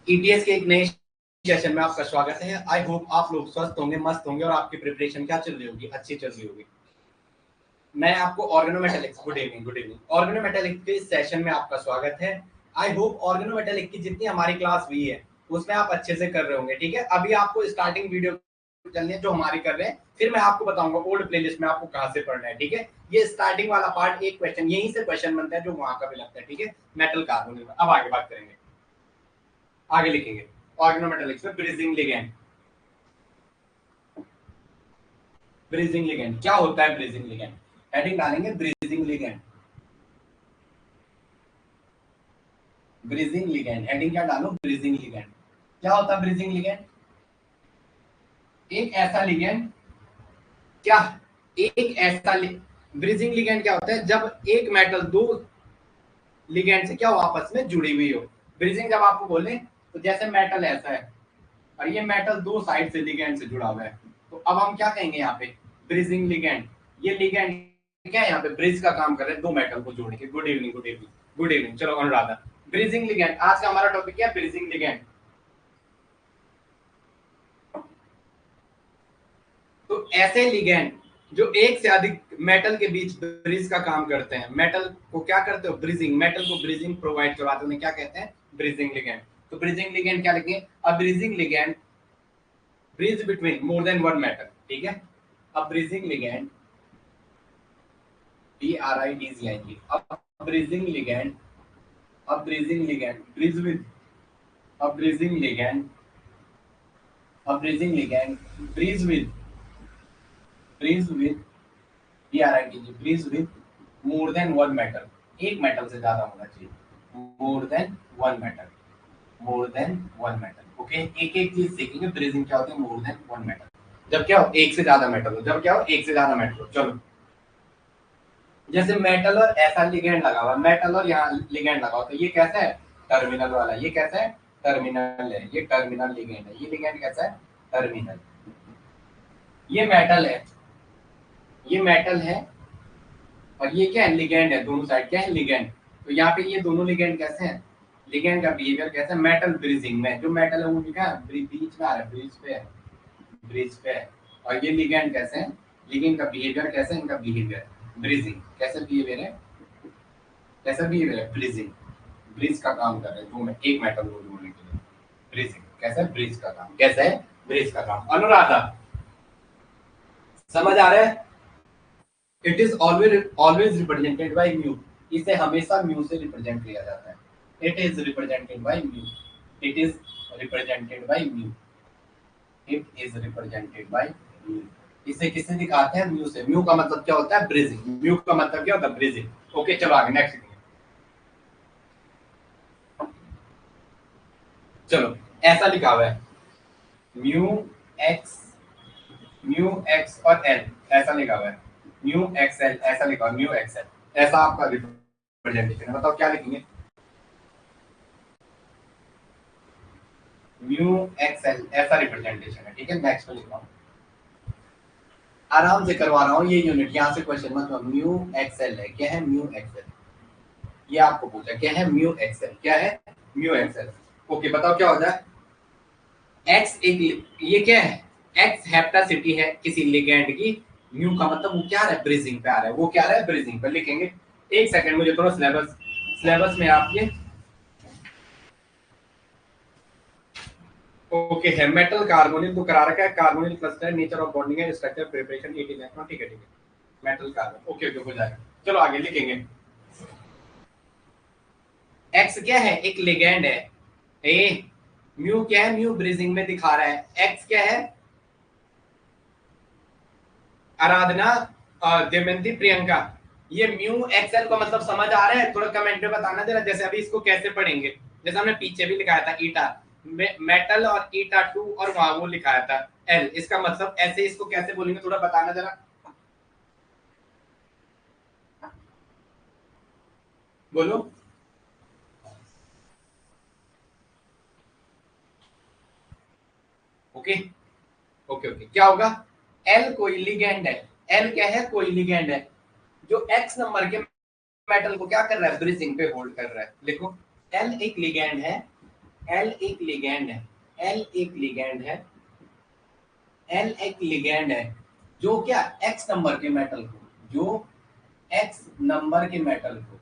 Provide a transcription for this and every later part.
ETS के एक नए सेशन में आपका स्वागत है। आई होप आप लोग स्वस्थ होंगे, मस्त होंगे और आपकी प्रिपरेशन क्या चल रही होगी, अच्छी चल रही होगी। मैं आपको ऑर्गेनोमेटेलिक्स, गुड इवनिंग ऑर्गेनोमेटेलिक्स के सेशन में आपका स्वागत है। आई होप ऑर्गेनोमेटेलिक्स की जितनी हमारी क्लास हुई है उसमें आप अच्छे से कर रहे होंगे। ठीक है, अभी आपको स्टार्टिंग वीडियो चलनी है जो हमारी कर रहे हैं, फिर मैं आपको बताऊंगा ओल्ड प्लेलिस्ट में आपको कहाँ से पढ़ना है। ठीक है, ये स्टार्टिंग वाला पार्ट एक क्वेश्चन यहीं से क्वेश्चन बनता है जो वहां का भी लगता है। ठीक है, मेटल कार्बोनिल। अब आगे बात करेंगे, आगे लिखेंगे ऑर्गेनोमेटेलिक्स में ब्रीजिंग लिगेंड। ब्रीजिंग लिगेंड क्या होता है? ब्रीजिंग लिगेंड हेडिंग डालेंगे bridging ligand. Bridging ligand heading क्या डालो? Bridging ligand. क्या होता है ब्रीजिंग लिगेंड? एक ऐसा लिगेंड, क्या एक ऐसा ब्रीजिंग लिगेंड क्या होता है? जब एक मेटल दो लिगेंड से क्या हो, आपस में जुड़ी हुई हो। ब्रीजिंग जब आपको बोले तो जैसे मेटल ऐसा है और ये मेटल दो साइड से लिगेंड से जुड़ा हुआ है, तो अब हम क्या कहेंगे यहाँ पे? Bridging ligand. ये लिगेंड क्या है? यहाँ पे ब्रिज का काम कर रहे हैं दो मेटल को जोड़ने के। Good evening good evening good evening. चलो अनुराधा, ब्रीजिंग लिगेंड आज का हमारा टॉपिक क्या है? Bridging ligand. तो ऐसे लिगेंड जो एक से अधिक मेटल के बीच ब्रिज का काम करते हैं, मेटल को क्या करते हो? ब्रिजिंग, मेटल को ब्रिजिंग प्रोवाइड करवाते हैं, क्या कहते हैं? Bridging ligand. तो ब्रिजिंग लिगेंड क्या लिखेंगे? A bridging ligand bridge between more than one metal. ठीक है, a bridging ligand, BRIDGING, a bridging ligand, a bridging ligand bridge with, a bridging ligand, a bridging ligand bridge with, bridge with BRIDG, bridge with more than one metal. एक metal से ज्यादा होना चाहिए। More than one metal, मोर than one metal. Okay, एक एक चीज सीखेंगे। Bridging क्या होती है? मोर देन वन मेटल। जब क्या हो? एक से ज्यादा मेटल हो। जब क्या हो? एक से ज्यादा मेटल हो। चलो, जैसे मेटल और ऐसा लिगेंड लगा हुआ, मेटल और यहाँ लिगेंड लगा हुआ, तो ये कैसा है? टर्मिनल वाला। ये कैसा है? टर्मिनल है। ये टर्मिनल लिगेंड है। ये लिगेंड कैसा है? टर्मिनल। ये मेटल है, ये मेटल है और ये क्या है? लिगेंड है। दोनों साइड क्या है? लिगेंड। तो यहाँ पे ये दोनों लिगेंड कैसे हैं? लिगेंड का बिहेवियर कैसा है? मेटल ब्रिजिंग में, जो मेटल है वो क्या है? बीच में आ रहा है, ब्रिज पे है, ब्रिज पे है। और ये लिगेंड कैसे है? लिगेंड का बिहेवियर कैसे है? इनका बिहेवियर ब्रिजिंग। कैसे बिहेवियर है? कैसा बिहेवियर है? ब्रिजिंग। ब्रिज का काम कर रहे हैं दो में, एक मेटल को जोड़ने के लिए। ब्रिजिंग कैसा है? ब्रिज का काम। कैसा है? ब्रिज का काम। अनुराधा समझ आ रहा है? It is always represented by mu. इसे हमेशा म्यू से रिप्रेजेंट किया जाता है। It is represented by mu. It is represented by mu. It is represented by mu. इसे किससे दिखाते हैं? म्यू से। म्यू का मतलब क्या होता है? ब्रिजिंग। म्यू का मतलब क्या होता है? ब्रिजिंग। ओके, चलो आगे नेक्स्ट। चलो, ऐसा लिखा हुआ है म्यू एक्स, म्यू एक्स और एल, ऐसा लिखा हुआ है म्यू एक्स एल, ऐसा लिखा हुआ है म्यू एक्स एल। ऐसा आपका रिप्रेजेंटेशन है। बताओ क्या लिखेंगे? म्यू एक्स एल, ऐसा रिप्रेजेंटेशन है। ठीक है, नेक्स्ट में लिखा हूं, आराम से करवा रहा हूँ ये यूनिट। यहाँ से क्वेश्चन मत, म्यू एक्स एल है। क्या है? Mu x L. ये आपको पूछा क्या है? Mu x L. क्या है? Mu x L. ओके, बताओ क्या होता है? एक्स एक, ये क्या है? एक्स हेप्टासिटी है किसी लिगेंड की। म्यू का मतलब वो क्या है? ब्रिजिंग पे आ रहा है। वो क्या आ रहा है? ब्रिजिंग पे। लिखेंगे, एक सेकंड मुझे थोड़ा सिलेबस, सिलेबस में आपके ओके है। मेटल कार्बोनिल तो करा रखा है, carbonyl cluster, nature of bonding है, स्ट्रक्चर, प्रिपरेशन, 18 इलेक्ट्रॉन। ठीक है ठीक है, मेटल कार्बन। ओके ओके, हो जाएगा। चलो आगे लिखेंगे। एक्स क्या है? एक लिगेंड है। ए म्यू क्या है? म्यू ब्रिजिंग में दिखा रहा है। एक्स क्या है? आराधना, दमयंती, प्रियंका, ये म्यू एक्सएल का मतलब समझ आ रहा है? थोड़ा कमेंट में बताना जरा। जैसे अभी इसको कैसे पढ़ेंगे, जैसे हमने पीछे भी लिखाया था ईटा मेटल और ईटा 2 और वहां वो लिखाया था एल। इसका मतलब ऐसे इसको कैसे बोलेंगे थोड़ा बताना जरा, बोलो। ओके ओके ओके, क्या होगा? एल कोई लिगेंड है। एल क्या है? कोई लिगेंड है जो एक्स नंबर के मेटल को क्या कर रहा है? ब्रिजिंग पे होल्ड कर रहा है। लिखो, एल एक लिगेंड है एल एक लिगैंड है, एल एक लिगैंड है, एल एक लिगैंड है जो क्या एक्स नंबर के मेटल को, जो एक्स नंबर के मेटल को,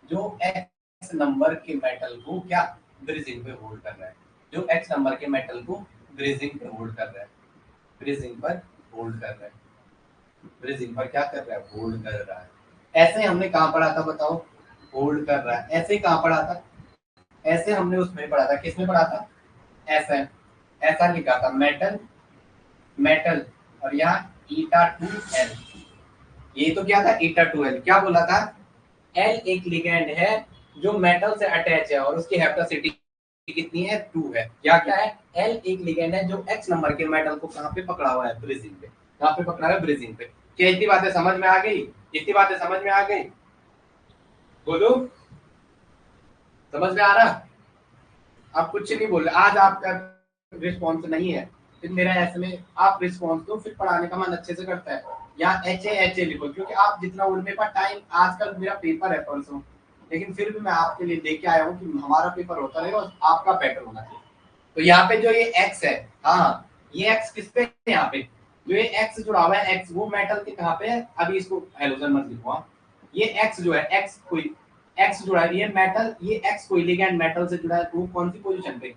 जो एक्स नंबर के मेटल को क्या ब्रिजिंग पे होल्ड कर रहा है, जो एक्स नंबर के मेटल को ब्रिजिंग पे होल्ड कर रहा है, ब्रिजिंग पर होल्ड कर रहा है, ब्रिजिंग पर क्या कर रहा है, होल्ड कर रहा है। ऐसे हमने कहाँ पढ़ा था बताओ, होल्ड कर रहा है, ऐसे कहाँ पढ़ा था, ऐसे हमने उसमें पढ़ा था, किसमें पढ़ा था, ऐसा ऐसा लिखा था मेटल, मेटल और यहाँ ईटा टू एल, ये तो क्या था ईटा टू एल, क्या बोला था, एल एक लिगैंड है जो मेटल से अटैच है और उसकी हेप्टासिटी कितनी है, 2 है। क्या क्या है, एल एक लिगैंड है जो एक्स नंबर के मेटल को कहाँ पे पकड़ा हुआ है, ब्रिजिंग पे, कहाँ पे पकड़ा है, ब्रिजिंग पे। क्या इतनी बातें समझ में आ गई, इतनी बातें समझ में आ गई, बोलो समझ में आ रहा, आप कुछ नहीं बोल रहे, आज आपका रिस्पॉन्स नहीं है, फिर मेरा ऐसे में आप रिस्पॉन्स दो, फिर पढ़ाने का मन अच्छे से करता है। यहाँ एच ए लिखो, क्योंकि आप जितना उन पेपर टाइम, आजकल मेरा पेपर है परसों, लेकिन फिर भी मैं आपके लिए लेके आया हूँ कि हमारा पेपर होता रहेगा और आपका बेटर होना चाहिए। तो यहाँ पे जो ये एक्स है, हाँ ये एक्स किस पे है, यहाँ पे जो ये एक्स जुड़ा हुआ है, एक्स वो मेटल के कहाँ पे है, अभी इसको हेलोजन मत लिखो, हाँ। ये एक्स जो है, एक्स कोई एक्स जुड़ा है, ये मेटल, ये एक्स कोई लिगैंड मेटल से जुड़ा है, वो कौन सी पोजीशन पे,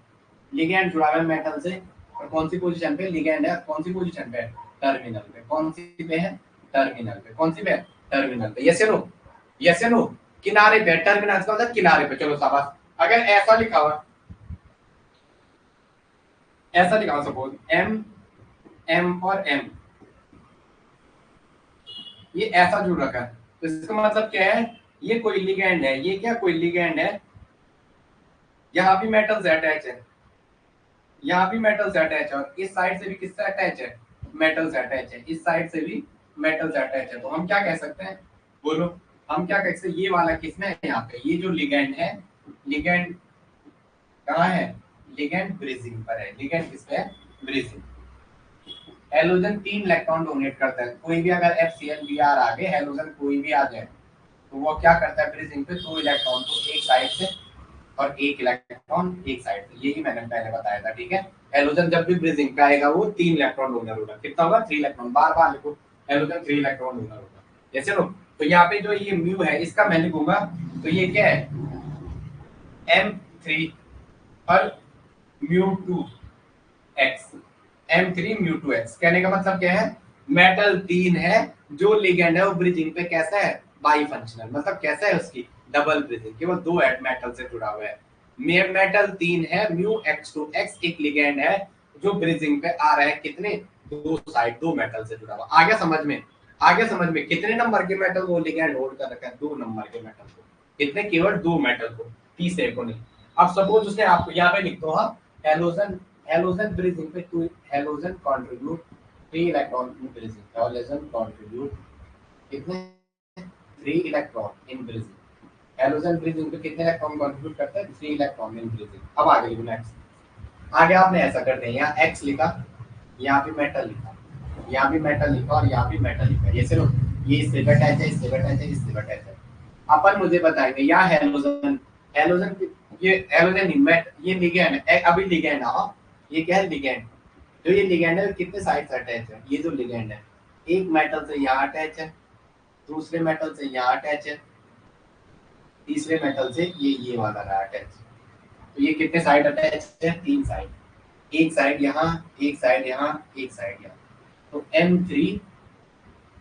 लिगैंड जुड़ा हुआ है मेटल से, और कौन सी पोजीशन पे लिगैंड है, कौन सी पोजीशन पे है, टर्मिनल पे, कौन सी पे है, टर्मिनल पे, कौन सी पे है, टर्मिनल पे, यस या नो, यस या नो, किनारे पे, टर्मिनल का मतलब किनारे पे, चलो शाबाश। अगर ऐसा लिखा हुआ, ऐसा लिखा हुआ सपोज एम, एम और एम, ये ऐसा जुड़ रखा है, तो इसका मतलब क्या है, ये कोई लिगैंड है, ये क्या कोई लिगैंड है, यहाँ भी मेटल से अटैच है, यहाँ भी मेटल से अटैच है, और इस साइड से भी किससे अटैच है, मेटल से अटैच है, इस साइड से भी मेटल से अटैच है। तो हम क्या कह सकते हैं, बोलो, हम क्या कह सकते हैं, ये वाला किसमें है, यहाँ पे ये जो लिगैंड है, लिगैंड कहाँ है, लिगैंड ब्रिजिंग पर है, लिगैंड किस पे है, ब्रिजिंग। हेलोजन 3 इलेक्ट्रॉन डोनेट करता है, कोई भी अगर FCl Br आगे हेलोजन कोई भी आ जाए तो वो क्या करता है, ब्रिजिंग पे 2 इलेक्ट्रॉन को एक साइड से और एक इलेक्ट्रॉन एक साइड से, यही मैंने पहले बताया था, ठीक है। हेलोजन जब भी ब्रिजिंग पे आएगा वो 3 इलेक्ट्रॉन डोनर होगा, कितना होगा, 3 इलेक्ट्रॉन, बार बार लिखो, हेलोजन 3 इलेक्ट्रॉन डोनर होगा, जैसे लो। तो यहाँ पे जो ये म्यू है इसका मैं लिखूंगा, तो ये क्या है, M3 और μ2x, M3 μ2x, कहने का मतलब क्या है, मेटल 3 है, जो लिगेंड है वो ब्रिजिंग पे कैसा है, बाई फंक्शनल, मतलब कैसा है उसकी डबल ब्रिजिंग, केवल 2 मेटल से जुड़ा हुआ है। मेटल 3 है, μx2x एक लिगेंड है जो ब्रिजिंग पे आ रहा है, कितने, दो साइड, दो मेटल से जुड़ा हुआ, आ गया समझ में, आ गया समझ में, कितने नंबर के मेटल वो लिगेंड होल्ड कर रखा है, 2 नंबर के मेटल को, कितने, केवल 2 मेटल को, तीसरे को नहीं। अब सपोज उसने आपको यहाँ पे लिख दो, हाँ हेलोजन, हेलोजन ब्रिजिंग पे 2, halogen contribute 3 electron in bridging, halogen contribute कितने, 3 electron in bridging, halogen bridging पे कितने इलेक्ट्रॉन कंट्रीब्यूट करता है, 3 इलेक्ट्रॉन इन ब्रिजिंग। अब आगे लिखो नेक्स्ट, आगे आपने ऐसा कर दिया, यहाँ एक्स लिखा, यहाँ भी मेटल लिखा, यहाँ भी मेटल लिखा और यहाँ भी मेटल लिखा, ये सिर्फ ये इससे अटैच है, इससे अटैच है, इससे अटैच है। अपन मुझे बताएंगे यहाँ हेलोजन, हेलोजन ये हेलोजन नहीं, मेट ये लिगैंड है, अभी लिगैंड, हाँ ये क्या है, लिगैंड, जो ये लिगैंड है कितने साइड से अटैच है, ये जो लिगैंड है एक मेटल से यहाँ अटैच है, दूसरे मेटल से यहाँ अटैच है, तीसरे मेटल से ये वाला रहा अटैच। तो ये कितने साइड अटैच है, 3 साइड, एक साइड यहाँ, एक साइड यहाँ, एक साइड यहाँ। तो M3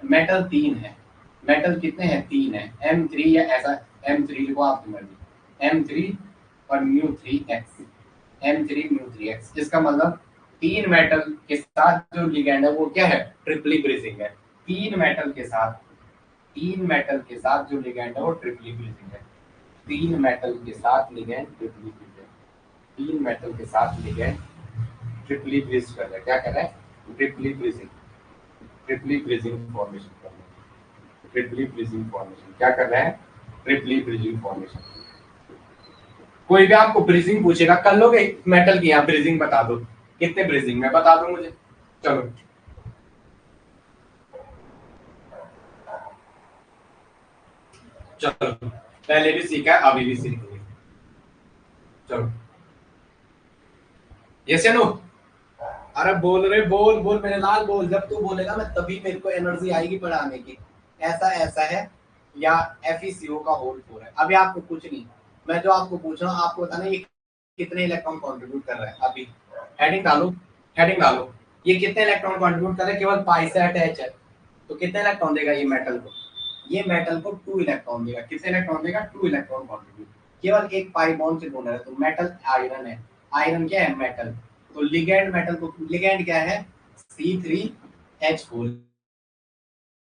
मेटल 3 है, मेटल कितने हैं, 3 है, M3 या ऐसा M3 लिखो आपकी मर्जी, M3 और μ3x, M3 μ3x, इसका मतलब 3 मेटल के साथ जो लिगैंड है वो क्या है, ट्रिपली ब्रिजिंग है, 3 मेटल के साथ, 3 मेटल के साथ जो लिगैंड है वो ट्रिपली ब्रिजिंग है, 3 मेटल के साथ लिगैंड ट्रिपली ब्रिजिंग, 3 मेटल के साथ लिगैंड ट्रिपली ब्रिज कर रहा है, क्या कर रहा है, ट्रिपली ब्रिजिंग, ट्रिपली ब्रिजिंग फॉर्मेशन कर रहा है, ट्रिपली ब्रिजिंग फॉर्मेशन क्या कर रहा है, ट्रिपली ब्रिजिंग फॉर्मेशन। कोई भी आपको ब्रिजिंग पूछेगा, कर लोगे मेटल की, यहाँ ब्रिजिंग बता दो, कितने ब्रिजिंग में बता दो मुझे, चलो चलो, पहले भी सीखा है अभी भी सीखेंगे, चलो यस या नो? अरे बोल रे, बोल बोल मेरे लाल बोल। जब तू बोलेगा मैं तभी मेरे को एनर्जी आएगी पढ़ाने की। ऐसा ऐसा है या FeCO का होल 4 है। अभी आपको कुछ नहीं, मैं जो आपको पूछ रहा हूँ आपको बताना ये कितने इलेक्ट्रॉन कंट्रीब्यूट कर रहा है। अभी हेडिंग डालो, हेडिंग डालो, ये कितने इलेक्ट्रॉन कंट्रीब्यूट कर रहा है? केवल पाई से अटैच है तो कितने इलेक्ट्रॉन देगा ये मेटल को? ये मेटल को 2 इलेक्ट्रॉन देगा। कितने इलेक्ट्रॉन देगा? 2 इलेक्ट्रॉन कंट्रीब्यूट। केवल एक पाई बॉन्ड से डोनर है तो मेटल आयरन है। आयरन क्या है? मेटल। तो लिगेंड मेटल को, लिगेंड क्या है? C3H4।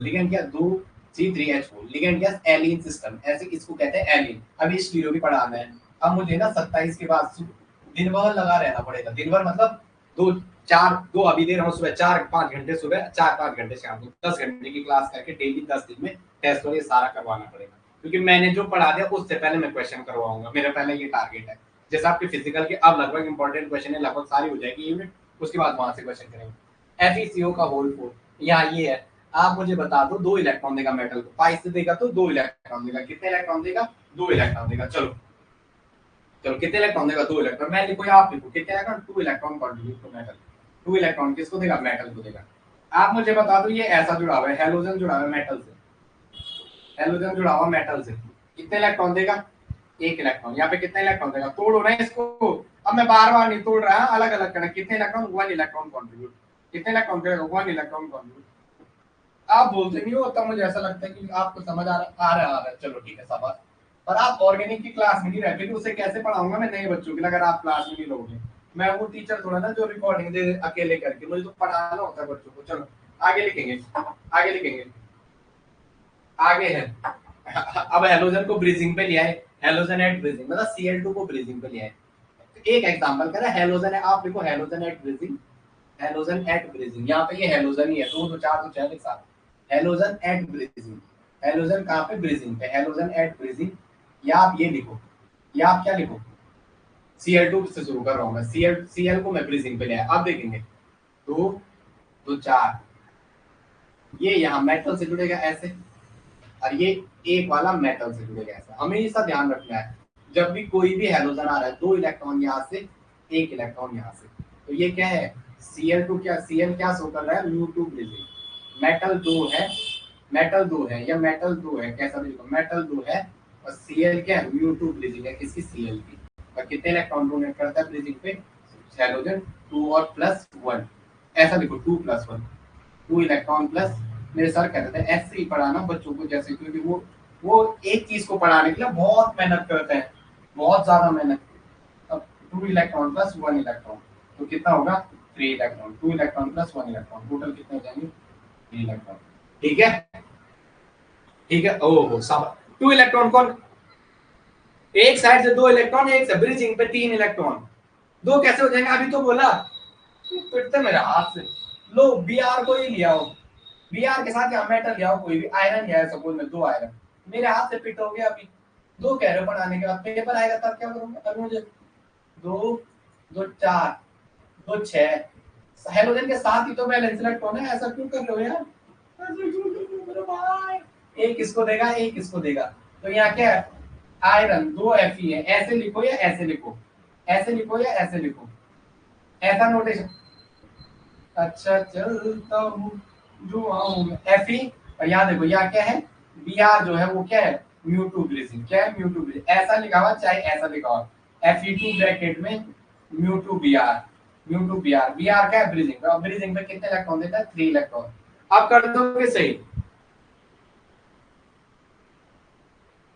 लिगेंड क्या? दो C3H4। लिगेंड क्या? एलिन सिस्टम, ऐसे इसको कहते हैं एलिन। अभी इस वीडियो भी पढ़ाना है। अब मुझे ना 27 के बाद दिन भर लगा रहना पड़ेगा। दिन भर मतलब दो चार, दो अभी दे रहा हूँ सुबह 4-5 घंटे, सुबह 4-5 घंटे शाम को, 10 घंटे की क्लास करके डेली 10 दिन में टेस्ट और ये सारा करवाना पड़ेगा। क्योंकि मैंने जो पढ़ा दिया उससे पहले मैं क्वेश्चन करवाऊंगा। मेरा पहले ये टारगेट है। जैसे आपके फिजिकल के अब लगभग इंपॉर्टेंट क्वेश्चन है, लगभग सारी हो जाएगी यूनिट, उसके बाद वहां से क्वेश्चन करेंगे। FeCO का होल 4 यहाँ ये है। आप मुझे बता दो 2 इलेक्ट्रॉन देगा मेटल को, पाई से देगा तो 2 इलेक्ट्रॉन देगा। कितने इलेक्ट्रॉन देगा? 2 इलेक्ट्रॉन देगा। चलो चलो कितने इलेक्ट्रॉन देगा? 2 इलेक्ट्रॉन। मैं लिखो या आप लिखो? कितने electron? 2 electron contribute to metal. 2 electron किसको देगा? मेटल को देगा। आप मुझे बता दो ये ऐसा जुड़ा हुआ है, हेलोजन जुड़ा हुआ है मेटल से, हेलोजन जुड़ा हुआ मेटल से, कितने इलेक्ट्रॉन देगा? 1 इलेक्ट्रॉन। यहाँ पे कितने इलेक्ट्रॉन देगा? तोड़ो ना इसको। अब मैं बार बार नहीं तोड़ रहा, अलग अलग करना। कितने इलेक्ट्रॉन? 1 electron contribute. कितने इलेक्ट्रॉन देगा? 1 इलेक्ट्रॉन कंट्रीब्यूट। आप बोलते नहीं हो तब मुझे ऐसा लगता है कि आपको समझ आ रहा है। चलो ठीक है शाबाश। पर आप ऑर्गेनिक की क्लास में नहीं रहते, तो उसे कैसे पढ़ाऊंगा मैं नए बच्चों के लिए अगर आप क्लास में नहीं लोगे? मैं वो टीचर थोड़ा ना जो रिकॉर्डिंग दे अकेले करके, मुझे तो पढ़ाना होता है बच्चों को। चलो आगे लिखेंगे, आगे लिखेंगे, आगे है। अब हेलोजन को ब्रीजिंग पे लिया है, हेलोजन एट ब्रीजिंग मतलब Cl2 को ब्रीजिंग पे लिया है। एक एग्जांपल करें, हेलोजन है, आप लिखो halogen at bridging, halogen at bridging. यहाँ पे ये हेलोजन ही है, दो चार तो चार एक साथ। हेलोजन एट ब्रीजिंग, हेलोजन कहाँ पे? ब्रीजिंग पे। हेलोजन एट ब्रीजिंग, या आप ये लिखो, या आप क्या लिखो? Cl2 से शुरू कर रहा हूँ मैं, Cl को मैं ब्रीजिंग पे लिया। अब देखेंगे दो, दो चार, ये यहाँ मेटल से जुड़ेगा ऐसे, और ये एक वाला मेटल से जुड़ेगा ऐसा। हमेशा ध्यान रखना है जब भी कोई भी हेलोजन आ रहा है, 2 इलेक्ट्रॉन यहाँ से, 1 इलेक्ट्रॉन यहाँ से, तो ये क्या है? Cl2 क्या? Cl क्या शो कर रहा है? म्यू2 ब्रीजिंग। मेटल 2 है, मेटल 2 है या मेटल 2 है, कैसा भी लिखो, मेटल 2 है और Cl क्या है? म्यू2 ब्रीजिंग है किसकी? Cl की। और कितने इलेक्ट्रॉन डोनेट करता है ब्रीजिंग पे? हेलोजन 2 और प्लस 1, ऐसा लिखो 2 प्लस 1, 2 इलेक्ट्रॉन प्लस। मेरे सर कहते थे ऐसे ही पढ़ाना बच्चों को, जैसे क्योंकि वो एक चीज को पढ़ाने के लिए बहुत मेहनत करते हैं, बहुत ज्यादा मेहनत। अब 2 इलेक्ट्रॉन प्लस 1 इलेक्ट्रॉन तो कितना होगा? 3 electron. 2 electron plus 1 electron, total कितने हो जाएंगे? 3 इलेक्ट्रॉन। ठीक है, ठीक है। ओहो सब 2 इलेक्ट्रॉन कौन? एक साइड से 2 इलेक्ट्रॉन, एक से ब्रिजिंग पे 3 इलेक्ट्रॉन। दो कैसे हो जाएंगे? अभी तो बोला पिटते मेरे हाथ से। लो Br को ही लिया हो, Br के साथ यहाँ मेटल लिया हो, कोई भी आयरन लिया है, सपोज में 2 आयरन, मेरे हाथ से पिट हो गया। अभी 2 कह रहे हो, पढ़ाने के बाद पेपर आएगा तब क्या करूंगा? अभी मुझे 2, 2 4, 2 6, हेलोजन के साथ ही तो बैलेंस इलेक्ट्रॉन है। ऐसा क्यों कर रहे हो यार? ऐसा क्यों कर रहे हो मेरे भाई? एक इसको देगा, एक इसको देगा, तो यहाँ क्या है? आयरन 2 Fe है। ऐसे लिखो या ऐसे लिखो? ऐसे लिखो या ऐसे लिखो? ऐसा नोटेशन। अच्छा चलता हूँ दुआओं में Fe, और यहाँ देखो यहाँ क्या है? Br जो है वो क्या है? म्यू2 ब्रीजिंग। क्या है? म्यू2 ब्रीजिंग। ऐसा लिखा हुआ चाहे ऐसा लिखा हुआ, Fe2 ब्रैकेट में म्यू2 Br, म्यू2 Br। Br क्या है? ब्रीजिंग। अब ब्रीजिंग पे कितने इलेक्ट्रॉन देता है? 3 इलेक्ट्रॉन। अब कर दोगे सही?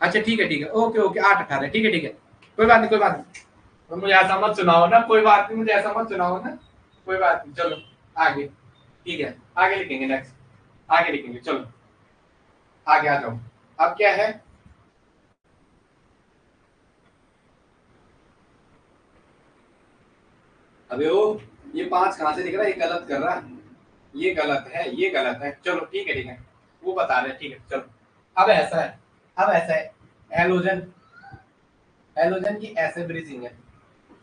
अच्छा ठीक है, ठीक है, ओके ओके, 8-18, ठीक है, ठीक है, कोई बात नहीं, कोई बात नहीं। तो मुझे ऐसा मत सुनाओ ना, कोई बात नहीं, मुझे ऐसा मत सुनाओ ना, कोई बात नहीं। चलो आगे, ठीक है, आगे लिखेंगे, नेक्स्ट आगे लिखेंगे। चलो आगे आ जाओ। अब क्या है? अबे ओ, ये 5 कहां से दिख रहा है? ये गलत कर रहा है, ये गलत है, ये गलत है। चलो ठीक है, ठीक है, वो बता रहे, ठीक है। चलो अब ऐसा है, अब ऐसा है, हेलोजन, हेलोजन की ऐसे ब्रीजिंग है।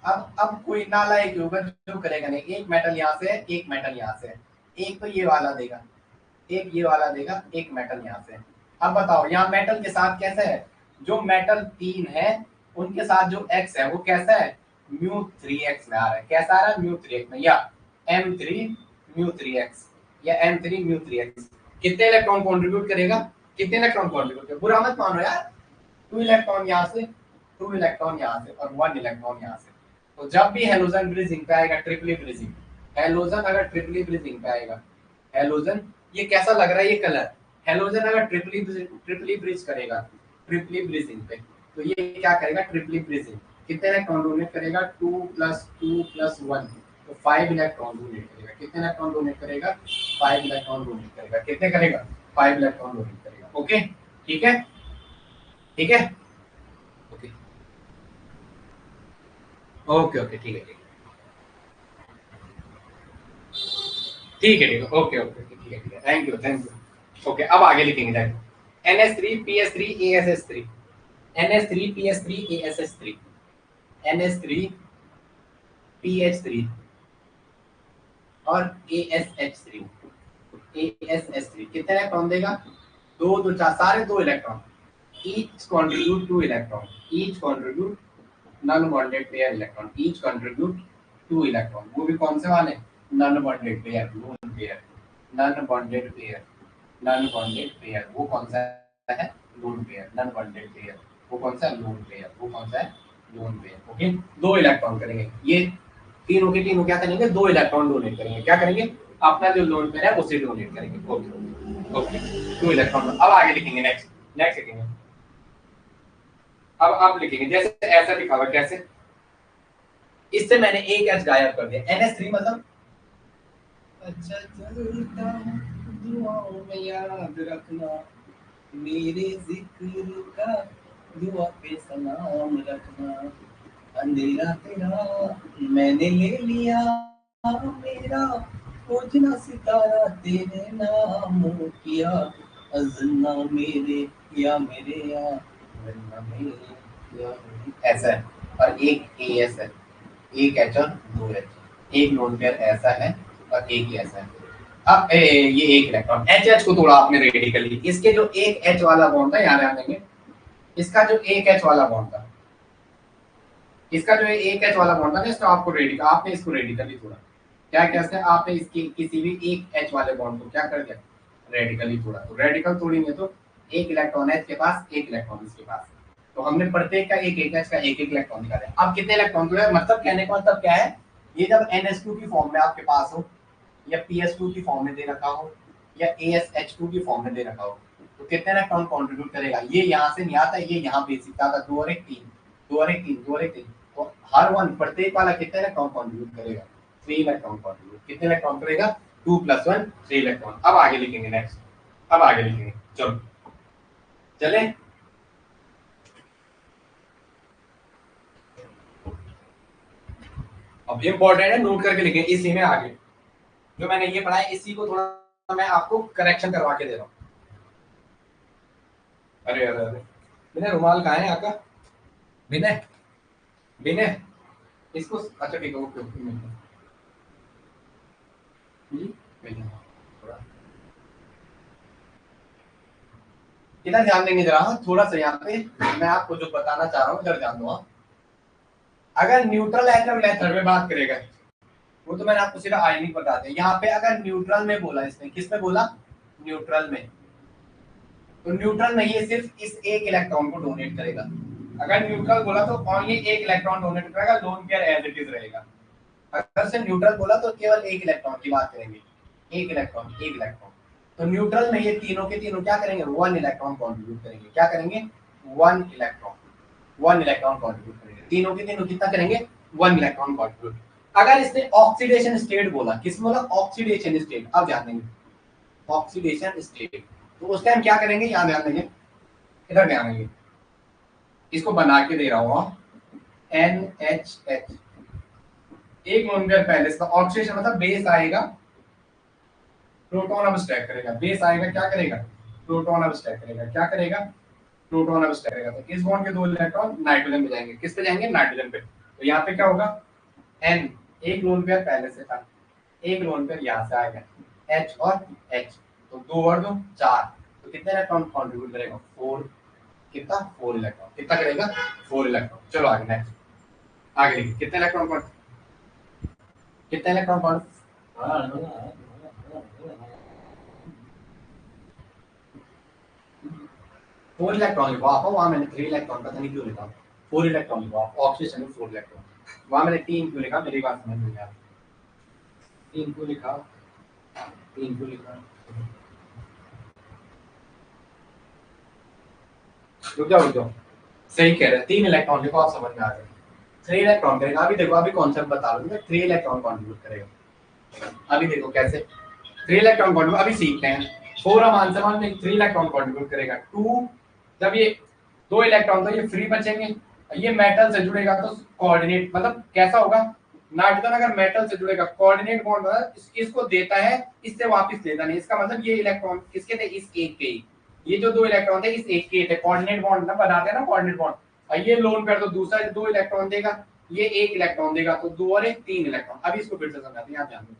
अब कोई नालायक होगा जो करेगा नहीं। एक मेटल यहाँ से है, एक मेटल यहाँ से है, एक तो ये वाला देगा, एक ये वाला देगा, एक मेटल यहाँ से। अब बताओ यहाँ मेटल के साथ कैसा है? जो मेटल 3 है उनके साथ जो एक्स है वो कैसा है? μ3x में आ रहा है। कैसा आ रहा है? μ3x में, या m3 μ3x, या m3 μ3x। कितने इलेक्ट्रॉन कंट्रीब्यूट करेगा? कितने इलेक्ट्रॉन कंट्रीब्यूट करेगा? बुरा मत मानो यार, 2 इलेक्ट्रॉन यहाँ से, 2 इलेक्ट्रॉन यहाँ से और 1 इलेक्ट्रॉन यहाँ से। तो जब भी हेलोजन ब्रिजिंग पे आएगा, ट्रिपली ब्रिजिंग, हेलोजन अगर ट्रिपली ब्रिजिंग पे आएगा, हेलोजन, ये कैसा लग रहा है ये कलर, हेलोजन अगर ट्रिपली ब्रिज करेगा, ट्रिपली ब्रिजिंग पे, तो ये क्या करेगा? ट्रिपली ब्रिजिंग। कितने इलेक्ट्रॉन डोनेट करेगा? 2 + 2 + 1, तो 5 इलेक्ट्रॉन डोनेट करेगा। कितने इलेक्ट्रॉन डोनेट करेगा? 5 इलेक्ट्रॉन डोनेट करेगा। कितने करेगा? 5 इलेक्ट्रॉन डोनेट करेगा। ओके, ठीक है, ठीक है, ओके, ओके, ओके, ठीक है, ठीक है, ठीक है, ठीक है, ओके, ओके, ठीक है, ठीक है, thank you, thank you. Okay, अब आगे लिखेंगे, देखो, NH3 PS3 ASS3, NH3 PS3 ASS3, NH3 PH3 और ASH3, ASH3 कितने इलेक्ट्रॉन देगा? 2 2 4, सारे 2 electron, each contribute 2 electron, each contribute non bonded pair electron, each contribute 2 electron. वो भी कौन से वाले? Non bonded pair, lone pair, non bonded pair, non bonded pair, वो कौन सा है? Lone pair, non bonded pair, वो कौन सा है? लोन पेयर, वो कौन सा है? Lone pair. ओके, 2 इलेक्ट्रॉन करेंगे, ये तीनों के तीनों क्या करेंगे? 2 इलेक्ट्रॉन डोनेट करेंगे। क्या करेंगे? अपना जो लोन पेयर है उसे डोनेट करेंगे। Okay, okay, 2 electron. अब आगे लिखेंगे, नेक्स्ट, नेक्स्ट लिखेंगे। अब लिखेंगे जैसे ऐसा लिखा हुआ, कैसे? इससे मैंने एक एच गायब कर दिया, NH3 मतलब अच्छा चलता हूं, दुआओं में याद रखना, मेरे जिक्र का दुआ पे सलाम रखना, अंधेरा तेरा मैंने ले लिया, मेरा उजना सितारा तेरे नाम किया, अज़ना मेरे या मेरे या अज़ना मेरे या मेरे। ऐसा है, और एक AS है, एक एच और 2 एच, एक लोन पेयर ऐसा है और एक ही ऐसा है। अब ये एक इलेक्ट्रॉन, एच एच को तोड़ा आपने रेडिकली, इसके जो एक एच वाला बॉन्ड था, याद रखेंगे, इसका जो एक एच वाला बॉन्ड था, इसका जो एक एच वाला बॉन्ड था ना, इसका आपको रेडिकल, आपने इसको रेडिकली तोड़ा। क्या कैसे? आपने इसकी किसी भी एक एच वाले बॉन्ड को क्या कर दिया? रेडिकली तोड़ा। तो रेडिकल तोड़ेंगे तो एक इलेक्ट्रॉन एच के पास, एक इलेक्ट्रॉन इसके पास, तो हमने प्रत्येक का एक एक एच का एक एक इलेक्ट्रॉन निकाला। अब कितने इलेक्ट्रॉन तोड़े? मतलब कहने का मतलब क्या है? ये जब NH2 की फॉर्म में आपके पास हो, या PS2 की फॉर्म में दे रखा हो, या ASH2 की फॉर्म में दे रखा हो, तो कितने इलेक्ट्रॉन कंट्रीब्यूट करेगा? ये यहाँ से नहीं आता, ये यहाँ बेसिक आता, 2 और 1 3, 2 और 1 3, 2 और 1 3, तो हर वन प्रत्येक वाला कितने इलेक्ट्रॉन कंट्रीब्यूट करेगा? 3 इलेक्ट्रॉन कंट्रीब्यूट। कितने इलेक्ट्रॉन करेगा? 2 + 1 3 इलेक्ट्रॉन। अब आगे लिखेंगे, नेक्स्ट, अब आगे लिखेंगे, चलो चले। अब इंपॉर्टेंट है, नोट करके लिखें, इसी में आगे जो मैंने ये पढ़ा है, इसी को थोड़ा मैं आपको करेक्शन करवा के दे रहा हूँ। अरे अरे अरे, विनय रुमाल कहाँ है आपका? विनय, विनय, इसको अच्छा ठीक है, ओके ओके, थोड़ा इधर ध्यान देंगे जरा, थोड़ा सा यहाँ पे मैं आपको जो बताना चाह रहा हूँ इधर ध्यान दो। अगर न्यूट्रल एटम मेथड में बात करेगा, वो तो मैंने आपको सीधा आयनिक बता दिया। यहाँ पे अगर न्यूट्रल में बोला, इसने किस में बोला? न्यूट्रल में, तो न्यूट्रल में ये सिर्फ इस एक इलेक्ट्रॉन को डोनेट करेगा। अगर न्यूट्रल बोला तो ओनली एक इलेक्ट्रॉन डोनेट करेगा, lone pair as it is रहेगा। अगर से न्यूट्रल बोला तो केवल एक इलेक्ट्रॉन की बात करेंगे, एक इलेक्ट्रॉन, एक इलेक्ट्रॉन। तो न्यूट्रल में ये तीनों के तीनों क्या करेंगे? 1 इलेक्ट्रॉन कंट्रीब्यूट करेंगे। क्या करेंगे? 1 इलेक्ट्रॉन, 1 इलेक्ट्रॉन कंट्रीब्यूट करेंगे। तीनों के तीनों कितना करेंगे? 1 इलेक्ट्रॉन कंट्रीब्यूट। अगर इसने ऑक्सीडेशन स्टेट बोला, किस बोला? Oxidation state. अब ध्यान देंगे, ऑक्सीडेशन स्टेट, तो उस टाइम क्या करेंगे? यहाँ ध्यान देंगे, इधर ध्यान देंगे, इसको बना के दे रहा हूँ, NHH, एक लोन पेयर पहले, इसका ऑक्सीडेशन मतलब बेस आएगा, प्रोटॉन अब स्टैक करेगा, बेस आएगा, क्या करेगा? प्रोटॉन अब स्टैक करेगा, क्या करेगा? प्रोटॉन अब स्टैक करेगा। तो इस बॉन्ड के 2 इलेक्ट्रॉन नाइट्रोजन पे जाएंगे। किस पे जाएंगे? नाइट्रोजन पे। तो यहाँ पे क्या होगा? N, एक लोन पेयर पहले से था, एक लोन पेयर यहाँ से आएगा, H और H, तो 2 और 2 4, तो कितने इलेक्ट्रॉन कंट्रीब्यूट करेगा? 4। कितना? 4 इलेक्ट्रॉन। कितना करेगा? 4 इलेक्ट्रॉन। चलो आगे, नेक्स्ट। आगे लिखिए कितने इलेक्ट्रॉन कॉन्ट, कितने इलेक्ट्रॉन कॉन्ट, 4 इलेक्ट्रॉन लिखो आप, वहां मैंने 3 इलेक्ट्रॉन पता नहीं क्यों लिखा, 4 इलेक्ट्रॉन लिखो आप, ऑक्सीजन में 4 इलेक्ट्रॉन, वहां मैंने 3 क्यों लिखा, मेरी बात समझ में आ, 3 क्यों लिखा, 3 क्यों लिखा, रुक जाओ, सही कह रहे हैं, 3 इलेक्ट्रॉन लिखो, आप समझ में आ गए, 3 इलेक्ट्रॉन करेगा, अभी देखो अभी कॉन्सेप्ट बता रहा हूँ, 3 इलेक्ट्रॉन कंट्रीब्यूट करेगा, अभी देखो कैसे 3 इलेक्ट्रॉन कंट्रीब्यूट, अभी सीखते हैं, 4 हम आंसर मान में 3 इलेक्ट्रॉन कंट्रीब्यूट करेगा, 2 जब ये 2 इलेक्ट्रॉन तो ये फ्री बचेंगे, ये मेटल से जुड़ेगा तो कोऑर्डिनेट, मतलब कैसा होगा, नाइट्रोजन अगर मेटल से जुड़ेगा कोऑर्डिनेट बॉन्ड इसको देता है, इससे वापस लेता नहीं, इसका मतलब ये इलेक्ट्रॉन किसके थे, इस एक के ही, ये जो 2 इलेक्ट्रॉन थे इस एक के थे, कोऑर्डिनेट बॉन्ड ना बनाते हैं ना कोऑर्डिनेट बॉन्ड, और ये लोन कर तो दूसरा 2 इलेक्ट्रॉन देगा, ये 1 इलेक्ट्रॉन देगा, तो 2 और 1 3 इलेक्ट्रॉन, अभी इसको फिर से समझाते हैं, आप ध्यान दो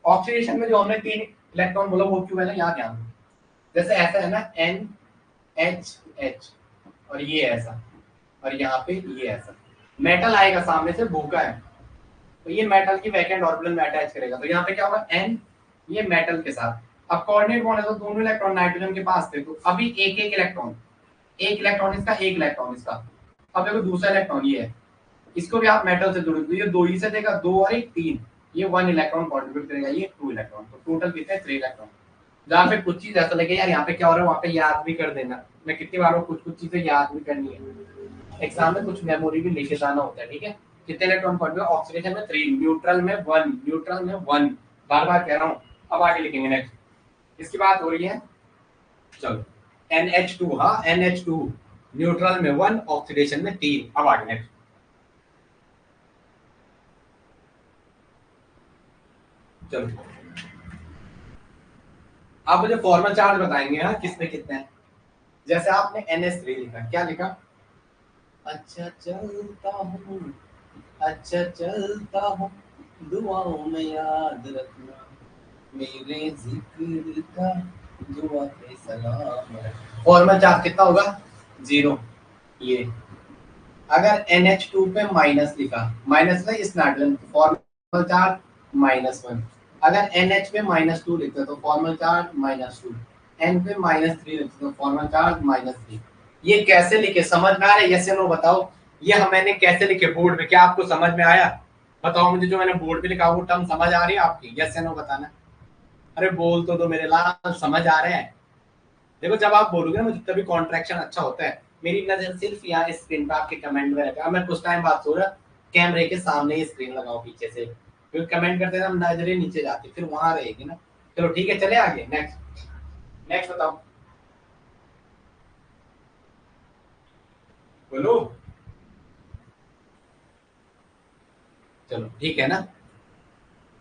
ऑक्सीडेशन में जो हमने 3 इलेक्ट्रॉन बोला वो क्यों है ना, यहाँ ध्यान दो, जैसे ऐसा है ना NH और ये ऐसा, और यहाँ पे ये ऐसा, मेटल आएगा सामने से भूखा है, तो ये मेटल की वैकेंट ऑर्बिटल में अटैच करेगा, तो यहाँ पे क्या होगा N, ये मेटल के साथ, अब कोऑर्डिनेट बॉन्ड है तो दोनों इलेक्ट्रॉन नाइट्रोजन के पास थे, तो अभी एक एक इलेक्ट्रॉन, एक इलेक्ट्रॉन इसका, एक इलेक्ट्रॉन इसका, अब देखो दूसरा इलेक्ट्रॉन ये है, इसको भी आप मेटल से जोड़ दो, ये 2 ही से देगा, 2 और 1 3, ये 1 इलेक्ट्रॉन कंट्रीब्यूट करेगा, ये 2 इलेक्ट्रॉन, तो टोटल कितने 3 इलेक्ट्रॉन, जहाँ पे कुछ चीज ऐसा लगे यार यहाँ पे क्या हो रहा है, वहाँ पे याद भी कर देना, मैं कितनी बार कुछ चीजें याद भी करनी है, एग्जाम में कुछ मेमोरी भी लेके जाना होता है, ठीक है, कितने इलेक्ट्रॉन कंट्रीब्यूट, ऑक्सीडेशन में 3, न्यूट्रल में 1, न्यूट्रल में 1, बार बार कह रहा हूँ, अब आगे लिखेंगे नेक्स्ट, इसकी बात हो रही है, चलो NH2, हाँ NH2 न्यूट्रल में 1, ऑक्सीडेशन में 3, अब आगे नेक्स्ट, चलो आप मुझे फॉर्मल चार्ज बताएंगे, हाँ किस पे कितने हैं, जैसे आपने NH3 लिखा, क्या लिखा, अच्छा चलता हूँ, अच्छा चलता हूँ, दुआओं में याद रखना, मेरे जिक्र का दुआ पे सलाम, फॉर्मल चार्ज कितना होगा 0, ये अगर NH2 पे माइनस लिखा, माइनस है इस नाइट्रोजन, फॉर्मल चार्ज -1, अगर NH पे -2 लिखते तो फॉर्मल चार्ज -2, N पे -3 लिखते तो फॉर्मल चार्ज -3, ये कैसे लिखे समझ में आ रहा है, यस या नो बताओ, ये मैंने कैसे लिखे बोर्ड में, क्या आपको समझ में आया, बताओ मुझे, जो मैंने बोर्ड पे लिखा वो टर्म समझ आ रही है आपकी, यस या नो बताना, अरे बोल तो दो मेरे लाल, समझ आ रहे हैं, देखो जब आप बोलोगे ना मुझे तभी कॉन्ट्रैक्शन अच्छा होता है, मेरी नजर सिर्फ यहाँ स्क्रीन पे आपके कमेंट में रहता है, मैं कुछ टाइम बाद सो रहा कैमरे के सामने ही स्क्रीन लगाओ पीछे से, फिर कमेंट करते हैं नजरें नीचे जाती फिर वहां रहेगी ना, चलो ठीक है चले आगे, नेक्स्ट, नेक्स्ट बताओ, बोलो, चलो ठीक है ना,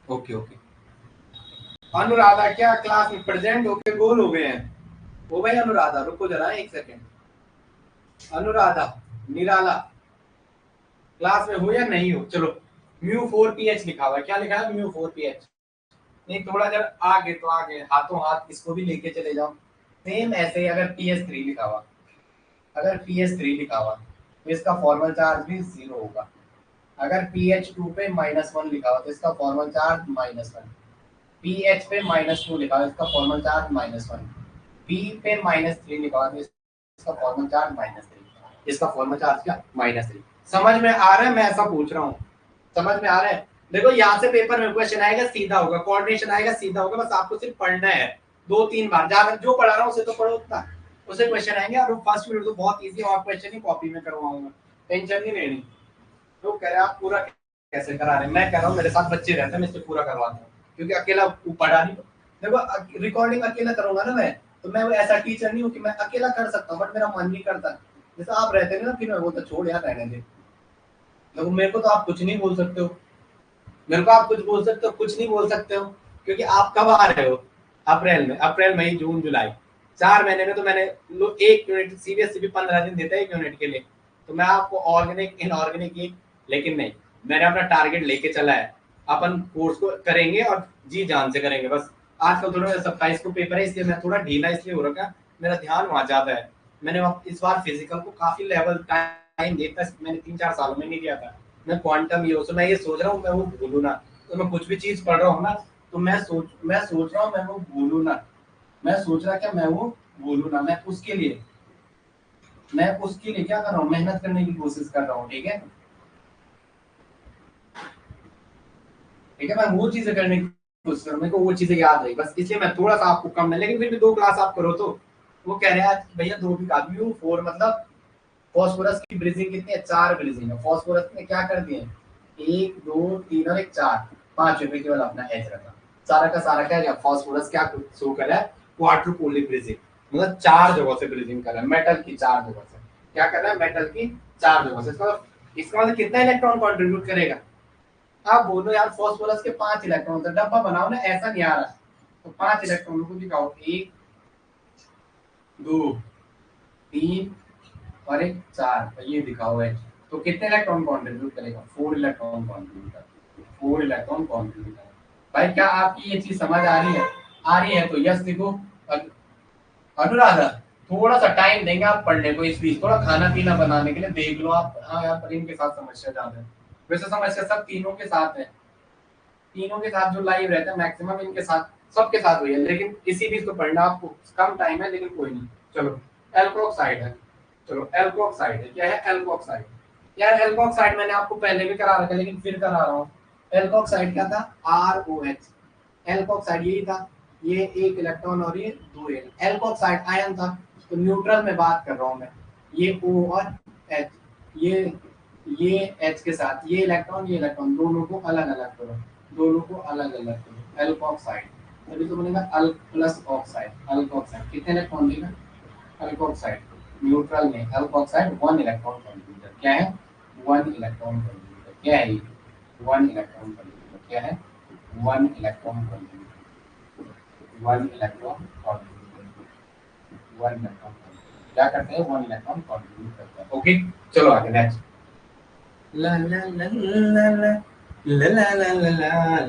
ओके ओके, अनुराधा क्या क्लास में प्रेजेंट होके गोल हो गए हैं, ओ भाई अनुराधा रुको जरा एक सेकेंड, अनुराधा निराला क्लास में हो या नहीं हो, चलो μ4pH लिखा हुआ है, क्या लिखा है μ4pH, नहीं थोड़ा जरा आगे तो आगे, हाथों हाथ इसको भी लेके चले जाओ, सेम ऐसे ही अगर PS3 लिखा हुआ, अगर PS3 लिखा हुआ तो इसका फॉर्मल चार्ज भी 0 होगा, अगर PH2 पे -1 लिखा हुआ तो इसका फॉर्मल चार्ज -1, PH पे -2 लिखा हुआ इसका फॉर्मल चार्ज -1, P पे -3 लिखा हुआ तो इसका फॉर्मल चार्ज -3, इसका फॉर्मल चार्ज क्या -3, समझ में आ रहा है, मैं ऐसा पूछ रहा हूँ, समझ में आ रहा है, देखो यहाँ से पेपर में क्वेश्चन आएगा सीधा होगा, कोऑर्डिनेशन आएगा सीधा होगा, बस आपको सिर्फ पढ़ना है 2-3 बार, जहाँ जो पढ़ा रहा हूँ उसे तो पढ़ो उतना, उसे क्वेश्चन आएंगे, और फर्स्ट वीडियो तो बहुत इजी है, और क्वेश्चन ही कॉपी में करवाऊंगा, टेंशन नहीं लेनी, तो कह रहे आप पूरा कैसे करा रहे हैं, मैं कह रहा हूँ मेरे साथ बच्चे रहते हैं, मैं इससे पूरा करवाता हूँ, क्योंकि अकेला पढ़ा नहीं, देखो रिकॉर्डिंग अकेला करूंगा ना मैं, तो मैं वो ऐसा टीचर नहीं हूँ कि मैं अकेला कर सकता हूँ, बट मेरा मन नहीं करता, जैसे आप रहते हैं ना, फिर मैं बोलता छोड़ यार रहने दे, देखो मेरे को तो आप कुछ नहीं बोल सकते हो, मेरे को आप कुछ बोल सकते हो, कुछ नहीं बोल सकते हो, क्योंकि आप कब आ रहे हो, अप्रैल में, अप्रैल मई जून जुलाई 4 महीने में, तो मैंने एक यूनिट CBSE भी 15 दिन देता है एक यूनिट के लिए, तो मैं आपको ऑर्गेनिक इनऑर्गेनिक एक, लेकिन नहीं, मैंने अपना टारगेट लेके चला है, अपन कोर्स को करेंगे और जी जान से करेंगे, बस आजकल थोड़ा 27 को पेपर है इसलिए मैं थोड़ा ढीला इसलिए हो रखा, मेरा ध्यान वहां ज्यादा है, मैंने इस बार फिजिकल को काफी लेवल टाइम देता, मैंने 3-4 सालों में नहीं दिया था, मैं क्वांटम ये मैं ये सोच रहा हूँ मैं वो भूलू ना। तो मैं कुछ भी चीज पढ़ रहा हूँ ना, तो मैं सोच रहा हूँ मैं वो भूलू ना। मैं सोच रहा क्या मैं वो भूलू ना। मैं उसके लिए क्या कर रहा हूँ, मेहनत करने की कोशिश कर रहा हूँ। ठीक है, ठीक है, मैं वो चीजें करने की कोशिश कर रहा हूँ, मेरे को वो चीजें याद रही बस, इसलिए मैं थोड़ा सा आपको कम है, लेकिन फिर भी 2 क्लास आप करो तो। वो कह रहे हैं भैया 2 भी काफी हो, 4 मतलब फॉस्फोरस की ब्रीजिंग कितनी है, 4 ब्रीजिंग है। फॉस्फोरस ने क्या कर दिए, 1 2 3 और एक 4, 5 रुपए केवल अपना एच रखा। सारा का सारा क्या है, फॉस्फोरस क्या शो कर रहा है, क्वाड्रुपोलिक ब्रीजिंग, मतलब 4 जगहों से ब्रीजिंग कर रहा है, मेटल की 4 जगहों से। क्या कर रहा है, मेटल की 4 जगहों से। इसका मतलब कितना इलेक्ट्रॉन कॉन्ट्रीब्यूट करेगा। आप बोलो यार फॉस्फोरस के 5 इलेक्ट्रॉन, तो डब्बा बनाओ ना, ऐसा नहीं आ रहा। तो 5 इलेक्ट्रॉनों को दिखाओ, 1 2 3 और एक 4, तो ये दिखाओ है। तो कितने इलेक्ट्रॉन कंट्रीब्यूट करेगा, 4 इलेक्ट्रॉन कंट्रीब्यूट करेगा, 4 इलेक्ट्रॉन कंट्रीब्यूट करेगा। भाई क्या आपकी ये चीज समझ आ रही है, आ रही है तो यस लिखो। अनुराधा, थोड़ा सा टाइम देंगे आप पढ़ने को, इस बीच थोड़ा खाना पीना बनाने के लिए देख लो आप। हाँ यार, पर इनके साथ समस्या ज्यादा है। वैसे समस्या सब तीनों के साथ है, तीनों के साथ जो लाइव रहते हैं मैक्सिमम इनके साथ, सबके साथ हुई है, लेकिन इसी बीच तो पढ़ना आपको कम टाइम है, लेकिन कोई नहीं। चलो, एल्कोक्साइड है। चलो एल्कोक्साइड है, क्या है, एल्कोक्साइड। यार एल्कोक्साइड मैंने आपको पहले भी करा रखा है, लेकिन फिर करा रहा हूँ। एल्कोक्साइड क्या था, ROH। एल्कोक्साइड यही था, ये 1 इलेक्ट्रॉन और ये 2 एल्कोक्साइड आयन था। तो न्यूट्रल में बात कर रहा हूँ मैं, ये O और H, ये H के साथ ये इलेक्ट्रॉन दोनों को अलग अलग करो, दोनों को अलग अलग करो, एल्कोक्साइड। तभी तो बनेगा अल प्लस ऑक्साइड, अल्कोक्साइड। कितने इलेक्ट्रॉन देगा, अल्कोक्साइड न्यूट्रल में, अल्कोक्साइड 1 इलेक्ट्रॉन कंट्रीब्यूटर। क्या है, 1 इलेक्ट्रॉन कंट्रीब्यूटर। क्या है ये, 1 इलेक्ट्रॉन कंट्रीब्यूटर। क्या है, 1 electron contributor, 1 electron contributor, 1 electron contributor. क्या करते हैं, 1 इलेक्ट्रॉन कंट्रीब्यूट करते हैं। ओके, चलो आगे नेक्स्ट। ला ला ला ला ला ला ला ला ला ला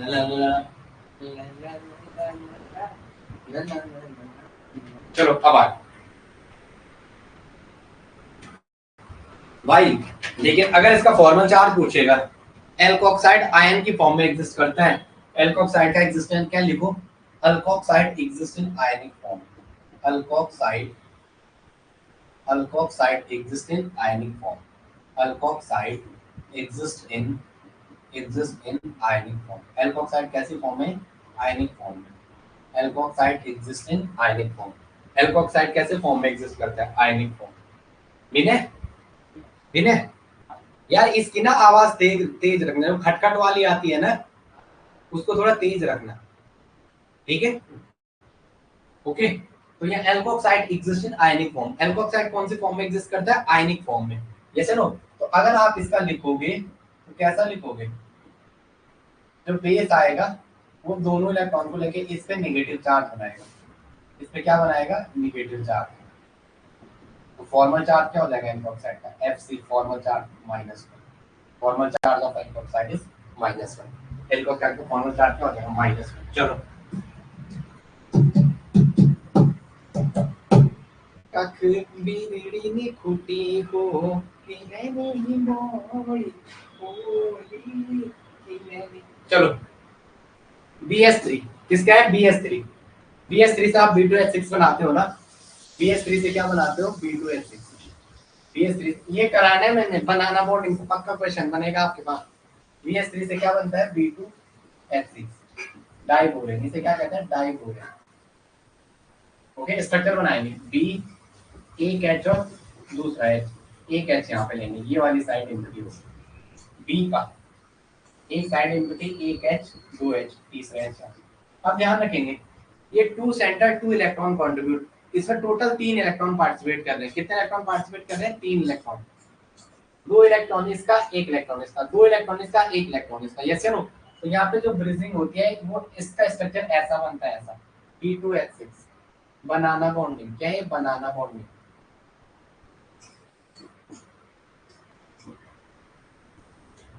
ला ला। चलो अब आ भाई, लेकिन अगर इसका फॉर्मल चार्ज पूछेगा, एल्कोक्साइड आयन की फॉर्म में एग्जिस्ट करता है। एल्कोक्साइड का एग्जिस्टेंस क्या लिखो, alkoxide exist in ionic form. Alkoxide, alkoxide exist in ionic form. Alkoxide exist in ionic form. Alkoxide कैसी फॉर्म है, आयनिक फॉर्म में। Alkoxide exist in ionic form. Alkoxide कैसे फॉर्म में एग्जिस्ट करता है, आयनिक फॉर्म। विनय, विनय, यार इसकी ना आवाज तेज तेज रखना, जो खटखट वाली आती है ना, उसको थोड़ा तेज रखना, ठीक है। ओके, तो ये alkoxide exist in ionic form. Alkoxide कौन सी फॉर्म में एग्जिस्ट करता है, आयनिक फॉर्म में। Yes no. तो अगर आप इसका लिखोगे तो कैसा लिखोगे, जो बेस आएगा वो दोनों इलेक्ट्रॉन को लेके इस पे नेगेटिव चार्ज बनाएगा, इस पे क्या बनाएगा, नेगेटिव चार्ज। तो फॉर्मल चार्ज क्या हो जाएगा एल्कोक्साइड का, Fc, formal charge -1। Formal charge of alkoxide is -1। Alkoxide का फॉर्मल चार्ज क्या हो जाएगा, -1। चलो, कख बिरड़ी नी खुटी हो कि है नहीं मोरी होली कि नहीं। चलो, BS3 किसका है, BS3। BS3 से आप B2H6 बनाते हो ना, BS3 से क्या बनाते हो, B2H6। BS3 ये कराने में बनाना बोर्डिंग से पक्का क्वेश्चन बनेगा आपके पास। BS3 से क्या बनता है, B2H6 डाइबोरेन। इसे क्या कहते हैं, डाइबोरेन। ओके, स्ट्रक्चर बनाएंगे, बी, एक एच और दूसरा एच, एक एच यहाँ पे लेंगे, ये वाली साइड एम्प्टी होगी बी का, एक साइड एम्प्टी, एक एच, दो एच, तीसरा एच। अब ध्यान रखेंगे ये 2 सेंटर 2 इलेक्ट्रॉन कंट्रीब्यूट, इसमें टोटल 3 इलेक्ट्रॉन पार्टिसिपेट कर रहे हैं। कितने इलेक्ट्रॉन पार्टिसिपेट कर रहे हैं, 3 इलेक्ट्रॉन। 2 इलेक्ट्रॉन इसका, 1 इलेक्ट्रॉन इसका, 2 इलेक्ट्रॉन इसका, 1 इलेक्ट्रॉन इसका। यस या नो। तो यहाँ पे जो ब्रिजिंग होती है वो इसका स्ट्रक्चर ऐसा बनता है, ऐसा B2H6 बनाना बॉन्डिंग। क्या है, बनाना बॉन्डिंग।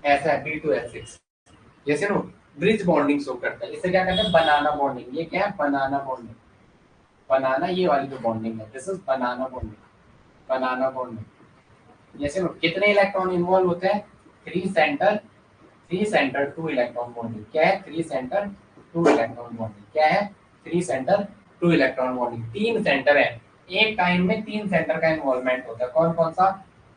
ऐसा है B2H6। जैसे नो, ब्रिज बॉन्डिंग शो करता है, इसे क्या कहते हैं, बनाना बॉन्डिंग। ये क्या है, बनाना बॉन्डिंग। बनाना ये वाली जो बॉन्डिंग है, this is banana bonding, banana bonding. जैसे नो, कितने इलेक्ट्रॉन इन्वॉल्व होते हैं, three centre two electron bonding क्या है? Three centre two electron bonding क्या है? Three centre two electron bonding. तीन सेंटर है, एक टाइम में तीन सेंटर का इन्वॉल्वमेंट होता है। कौन कौन सा?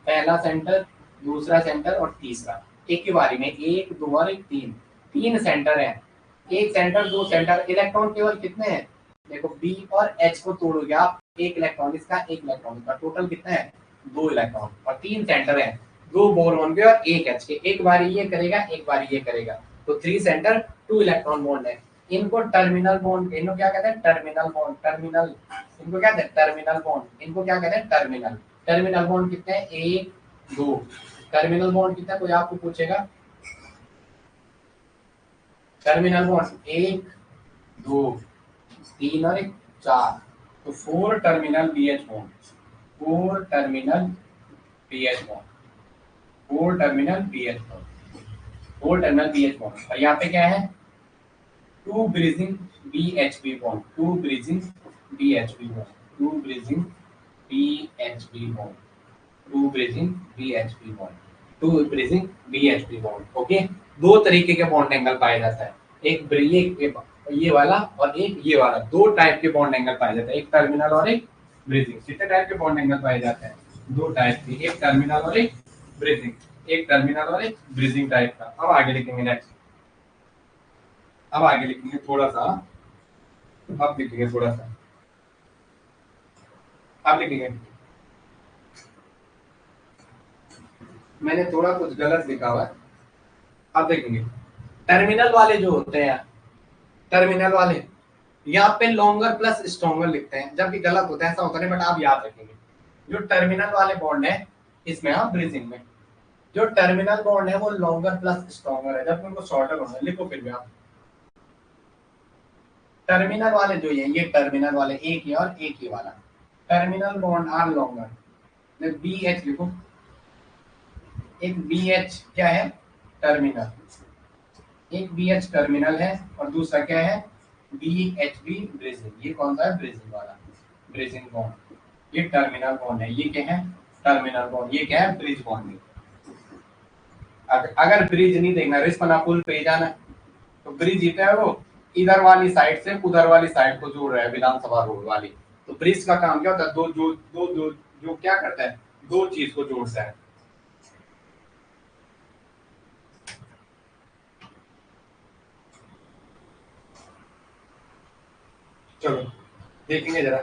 पहला सेंटर, दूसरा सेंटर और तीसरा। एक ही बारी में एक, दो और एक, तीन। तीन सेंटर है, एक सेंटर, दो सेंटर। इलेक्ट्रॉन केवल कितने हैं? देखो बी और एच को तोड़ोगे आप, एक इलेक्ट्रॉन इसका, एक इलेक्ट्रॉन इसका, टोटल कितना है? दो इलेक्ट्रॉन। और तीन सेंटर है, दो बोरॉन के और एक एच के। एक बारी ये करेगा, एक बारी ये करेगा। तो three centre two electron bond है। इनको टर्मिनल बॉन्ड, इनको क्या कहते हैं? Terminal bond. टर्मिनल, इनको क्या कहते हैं? Terminal bond. इनको क्या कहते हैं? टर्मिनल। टर्मिनल बॉन्ड कितने हैं? एक, दो। टर्मिनल बॉन्ड कितना, कोई आपको पूछेगा? टर्मिनल बॉन्ड एक, दो, तीन और एक, चार। तो four terminal B H bond. Four terminal B H bond. Four terminal B H bond. Four terminal B H bond. और यहाँ पे क्या है? Two bridging B H B bond. Two bridging B H B bond. Two bridging B H B bond. Two bridging B H B bond. Two bridging B H B bond. Okay, दो तरीके के bond angle पाया जाता है। एक ये वाला और एक ये वाला। दो टाइप के बॉन्ड एंगल पाए जाते हैं, एक टर्मिनल और एक ब्रिजिंग। कितने टाइप के बॉन्ड एंगल पाए जाते हैं? दो टाइप के, एक टर्मिनल और एक ब्रिजिंग। एक टर्मिनल और एक ब्रिजिंग टाइप का। अब आगे लिखेंगे नेक्स्ट। अब आगे लिखेंगे थोड़ा सा, अब लिखेंगे थोड़ा सा, अब लिखेंगे। मैंने थोड़ा कुछ गलत लिखा हुआ है, अब देखेंगे। टर्मिनल वाले जो होते हैं, टर्मिनल वाले यहाँ पे लॉन्गर प्लस स्ट्रॉन्गर लिखते हैं, जबकि गलत होता है, ऐसा होता नहीं, बट आप याद रखेंगे। जो टर्मिनल वाले बॉन्ड है इसमें, हाँ ब्रिजिंग में, जो टर्मिनल बॉन्ड है वो लॉन्गर प्लस स्ट्रॉन्गर है, जबकि उनको शॉर्टर होना है। लिखो फिर भी आप। टर्मिनल वाले जो ये टर्मिनल वाले, एक ही और एक ही वाला। Terminal bond are longer. B H लिखो। एक बी एच क्या है? टर्मिनल। एक बी एच टर्मिनल है और दूसरा क्या है? B H B bridging. ये कौन सा है? ब्रिजिंग वाला, ब्रिजिंग बॉन्ड। ये टर्मिनल बॉन्ड है। ये क्या है? Terminal bond. ये क्या है? Bridge bond. अगर ब्रिज नहीं देखना, रिस्पना पुल पे जाना, तो ब्रिज जीता है वो इधर वाली साइड से उधर वाली साइड को जोड़ रहा है, विधानसभा रोड वाली। तो ब्रिज का काम क्या होता है? जो क्या करता है? दो चीज को जोड़ता है। चलो देखेंगे जरा,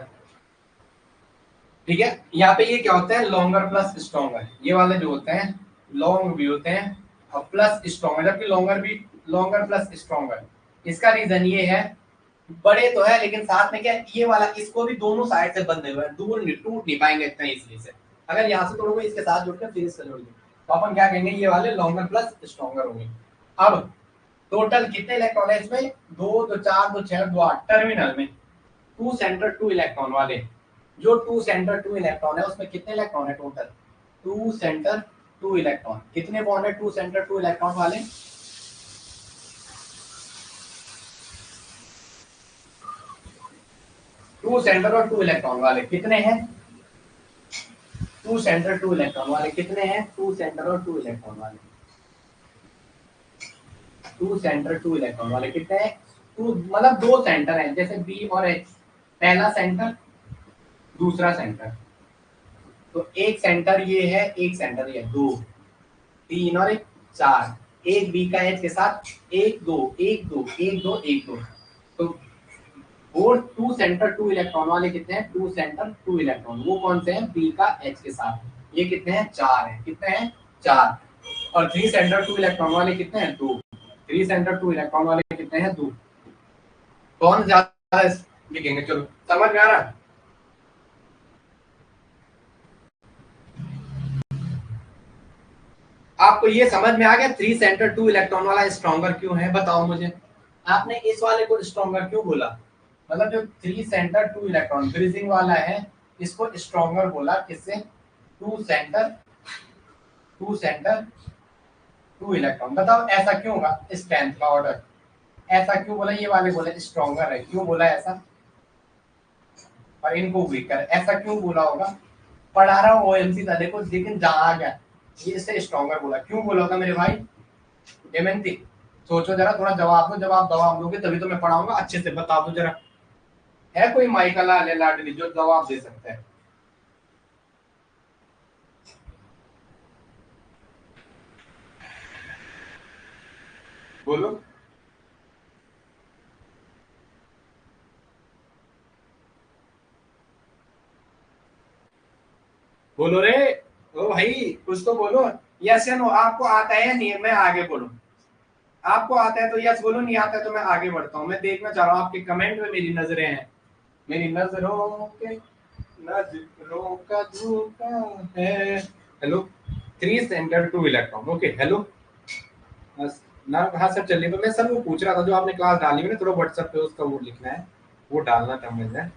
ठीक है। यहाँ पे ये क्या होता है? Longer plus stronger. ये वाले जो होते हैं लॉन्ग भी होते हैं और प्लस स्ट्रॉन्गर, जबकि लॉन्गर भी, लॉन्गर प्लस स्ट्रॉन्गर। इसका रीजन ये है, बड़े तो है लेकिन साथ में क्या है? ये वाला, इसको भी दोनों साइड से बंधे हुए हैं, दूर टूट नहीं पाएंगे इतना इजली से। अगर यहाँ से तोड़ोगे, इसके साथ जोड़कर फिर इससे जोड़ोगे, तो अपन क्या कहेंगे? ये वाले लॉन्गर प्लस स्ट्रॉन्गर होंगे। अब टोटल कितने इलेक्ट्रॉन है इसमें? दो, दो चार, दो छह, दो आठ। टर्मिनल में टू सेंटर टू इलेक्ट्रॉन वाले, जो टू सेंटर टू इलेक्ट्रॉन है उसमें कितने इलेक्ट्रॉन है total? Two centre two electron. कितने बॉन्ड है टू सेंटर टू इलेक्ट्रॉन वाले? टू सेंटर और टू इलेक्ट्रॉन वाले कितने हैं? टू सेंटर टू इलेक्ट्रॉन वाले कितने हैं? टू सेंटर और टू इलेक्ट्रॉन वाले, टू सेंटर टू इलेक्ट्रॉन वाले कितने हैं? टू, मतलब दो सेंटर हैं, जैसे बी और एच। पहला सेंटर, दूसरा सेंटर। तो एक सेंटर ये है, एक सेंटर ये, दो, तीन और एक, चार। एक बी का एच के साथ, एक दो, एक दो, एक दो, एक दो। तो वो टू सेंटर टू इलेक्ट्रॉन वाले कितने हैं? टू सेंटर टू इलेक्ट्रॉन, वो कौन से हैं? बी का एच के साथ। ये कितने हैं? चार हैं। कितने हैं? चार। और थ्री सेंटर टू इलेक्ट्रॉन वाले कितने हैं? दो। थ्री सेंटर टू इलेक्ट्रॉन वाले कितने हैं? दो। कौन ज्यादा लिखेंगे? चलो समझ में आ रहा है? आपको ये समझ में आ गया थ्री सेंटर टू इलेक्ट्रॉन वाला स्ट्रॉन्गर क्यों है? बताओ मुझे। आपने इस वाले को स्ट्रॉन्गर क्यों बोला? मतलब जो three centre two electron bridging वाला है, इसको स्ट्रॉन्गर बोला किससे? Two centre, two centre two electron. बताओ ऐसा क्यों होगा? स्ट्रेंथ का ऑर्डर। ऐसा क्यों बोला? ये वाले बोले स्ट्रॉन्गर है, क्यों बोला ऐसा? और इनको वीकर, ऐसा क्यों बोला होगा? पढ़ा रहा हूँ ओएमसी था, देखो लेकिन जहां आ गया ये इससे स्ट्रॉन्गर बोला। क्यों बोला था मेरे भाई डेमेंटी? सोचो जरा, थोड़ा जवाब दो। जब आप जवाब दोगे तभी तो मैं पढ़ाऊंगा अच्छे से। बता दो जरा, है कोई माइका लाडली जो जवाब दे सकता है? बोलो बोलो रे। ओ भाई कुछ तो बोलो। यस या नो, आपको आता है या नहीं? मैं आगे बोलूं? आपको आता है तो यस बोलो, नहीं आता है तो मैं आगे बढ़ता हूँ। मैं देखना चाह रहा हूँ आपके कमेंट में, मेरी नजरें हैं। मेरी नजरों के नजरों का झूठा है। Hello, three centre two electron. Okay hello. बस ना, हाँ सर चलिए। तो मैं सर वो पूछ रहा था जो आपने क्लास डाली है ना, थोड़ा व्हाट्सएप पे उसका वो लिखना है, वो डालना था मुझे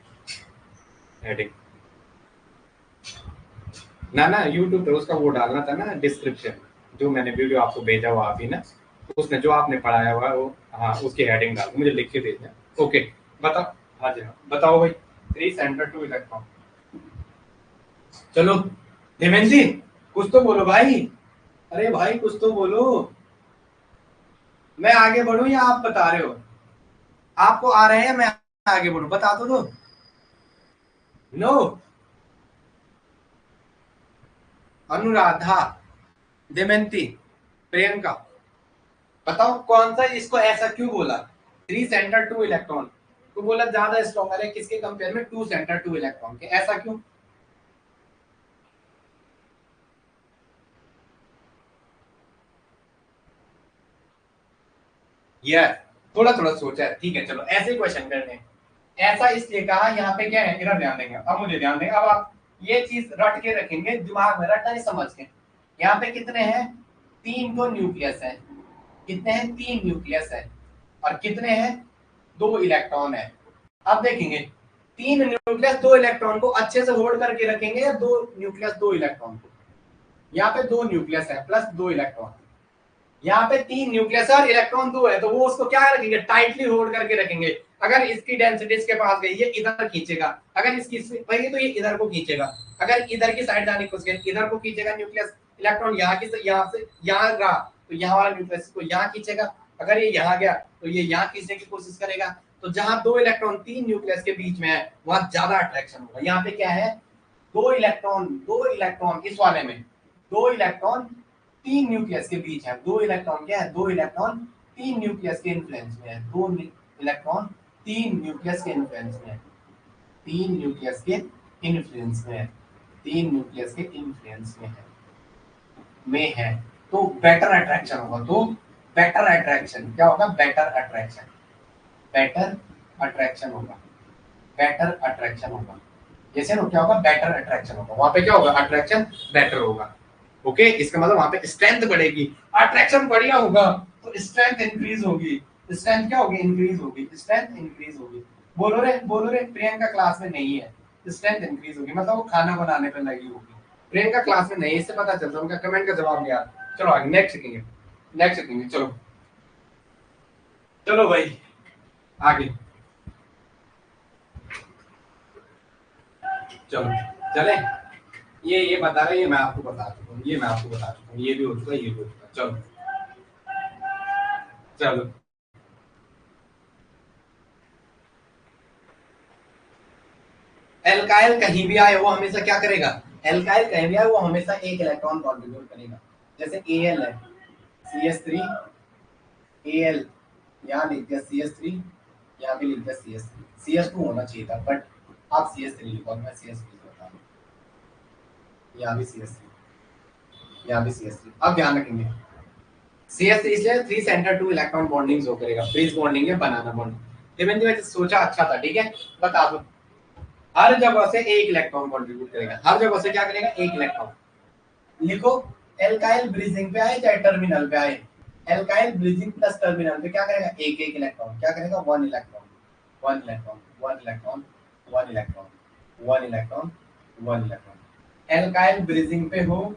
हेडिंग। ना ना यूट्यूब पे उसका वो डालना था ना डिस्क्रिप्शन, जो मैंने वीडियो आपको भेजा हुआ अभी ना, उसमें जो आपने पढ़ाया हुआ है वो, हाँ उसकी हेडिंग डाल मुझे लिख के भेजना। ओके बताओ। हाँ जी हाँ बताओ भाई। Three centre two electron. चलो हेमंत जी, कुछ तो बोलो भाई। अरे भाई कुछ तो बोलो। मैं आगे बढ़ूं या आप बता रहे हो? आपको आ रहे हैं, मैं आगे बढ़ूं? बता दो। नो। अनुराधा, दमयंती, प्रियंका, बताओ कौन सा इसको ऐसा क्यों बोला? थ्री सेंटर टू इलेक्ट्रॉन तो बोला ज्यादा स्ट्रॉन्गर है किसके कंपेयर में? टू सेंटर टू इलेक्ट्रॉन के। ऐसा क्यों? यार थोड़ा थोड़ा सोचा है, ठीक है चलो ऐसे ही क्वेश्चन करने हैं। ऐसा इसलिए कहा, यहाँ पे क्या है, इधर ध्यान देंगे। अब मुझे ध्यान देंगे, अब आप ये चीज रट के रखेंगे दिमाग में, रटना नहीं समझ के। यहाँ पे कितने हैं? तीन तो न्यूक्लियस है। कितने हैं? तीन न्यूक्लियस है। और कितने हैं? दो इलेक्ट्रॉन है। अब देखेंगे, तीन न्यूक्लियस दो इलेक्ट्रॉन को अच्छे से होल्ड करके रखेंगे, या दो न्यूक्लियस दो इलेक्ट्रॉन को? यहाँ पे दो न्यूक्लियस है प्लस दो इलेक्ट्रॉन। यहाँ पे तीन न्यूक्लियस और इलेक्ट्रॉन दो है, तो वो उसको क्या रखेंगे? टाइटली होल्ड करके रखेंगे। अगर इसकी डेंसिटी इसके पास गई, ये इधर खींचेगा। अगर इसकी वही तो ये इधर को खींचेगा। अगर इधर की साइड जाने की कोशिश, इधर को खींचेगा न्यूक्लियस। इलेक्ट्रॉन यहाँ की यहाँ से यहाँ रहा तो यहाँ वाला न्यूक्लियस को यहाँ खींचेगा। अगर ये यहाँ गया तो ये यहाँ खींचने की कोशिश करेगा। तो जहां दो इलेक्ट्रॉन तीन न्यूक्लियस के बीच में है, वहां ज्यादा अट्रैक्शन होगा। यहाँ पे क्या है? दो इलेक्ट्रॉन इस वाले में, दो इलेक्ट्रॉन तीन न्यूक्लियस के बीच है। दो इलेक्ट्रॉन क्या है? दो इलेक्ट्रॉन तीन न्यूक्लियस के इन्फ्लुएंस में है। दो इलेक्ट्रॉन तीन न्यूक्लियस के इन्फ्लुएंस में है। तीन न्यूक्लियस के इन्फ्लुएंस में है। तीन न्यूक्लियस के इन्फ्लुएंस में है। तो बेटर अट्रैक्शन होगा। तो बेटर अट्रैक्शन क्या होगा? Better attraction. बेटर अट्रैक्शन होगा। बेटर अट्रैक्शन होगा। जैसे ना क्या होगा? बेटर अट्रैक्शन होगा। वहां पे क्या होगा? अट्रैक्शन बेटर होगा। ओके, इसका मतलब वहां पे स्ट्रेंथ बढ़ेगी। अट्रैक्शन बढ़िया होगा तो स्ट्रेंथ इंक्रीज होगी। स्ट्रेंथ क्या होगी? इंक्रीज होगी। स्ट्रेंथ इंक्रीज होगी। बोलो रे, प्रियंका क्लास में नहीं है। स्ट्रेंथ इंक्रीज होगी मतलब वो खाना बनाने पर लगी होगी। प्रियंका क्लास में नहीं है, इससे पता चलता है। उनका कमेंट का जवाब नहीं आता। चलो आगे नेक्स्ट सीखेंगे। नेक्स्ट सीखेंगे चलो। चलो भाई आगे चलो चले। ये बता रहे, ये मैं आपको बता चुका हूँ, ये मैं आपको बता चुका हूँ, ये भी हो चुका है, ये भी हो चुका है। चलो चलो। एल्काइल कहीं भी आए वो हमेशा क्या करेगा? एल्काइल कहीं भी आए वो हमेशा एक इलेक्ट्रॉन कंट्रीब्यूट करेगा। जैसे एल है, CH3, एल, यहाँ लिख दिया CH3, यहाँ भी लिख दिया CH3। CH2 होना चाहिए था बट आप CH3 लिखो, मैं CH3 बता रहा हूँ। यहाँ भी CH3, यहाँ भी CH3। अब ध्यान रखेंगे, CH3 इसलिए three centre two electron bonding जो करेगा, ब्रिज बॉन्डिंग है, बनाना बॉन्डिंग। देवेंद्र जी मैंने सोचा अच्छा था, ठीक है बता दो। हर जगह से एक इलेक्ट्रॉन कंट्रीब्यूट करेगा। हर जगह से क्या करेगा? एक इलेक्ट्रॉन। लिखो, एल्काइल ब्रिजिंग पे आए चाहे टर्मिनल पे आए, एल्काइल ब्रिजिंग प्लस टर्मिनल पे क्या करेगा? एक एक इलेक्ट्रॉन। क्या करेगा? One electron, one electron, one electron, one electron, one electron, one electron. Alkyl bridging पे हो,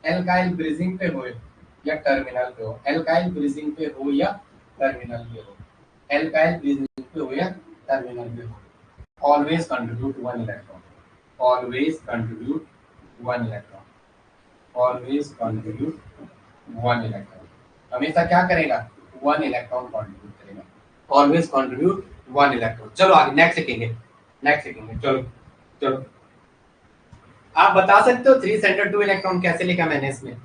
एल्काइल ब्रिजिंग पे हो या टर्मिनल पे हो, एल्काइल ब्रिजिंग पे हो या टर्मिनल पे हो, एल्काइल ब्रिजिंग पे हो या टर्मिनल पे हो, always contribute one electron, always contribute one electron. Always contribute 1 electron, हमेशा क्या करेगा 1 इलेक्ट्रॉन कंट्रीब्यूट करेगा, ऑलवेज कंट्रीब्यूट 1 इलेक्ट्रॉन। चलो आगे नेक्स्ट लिखेंगे, नेक्स्ट लिखेंगे। चलो चलो आप बता सकते हो 3 सेंटर 2 इलेक्ट्रॉन कैसे लिखा मैंने इसमें,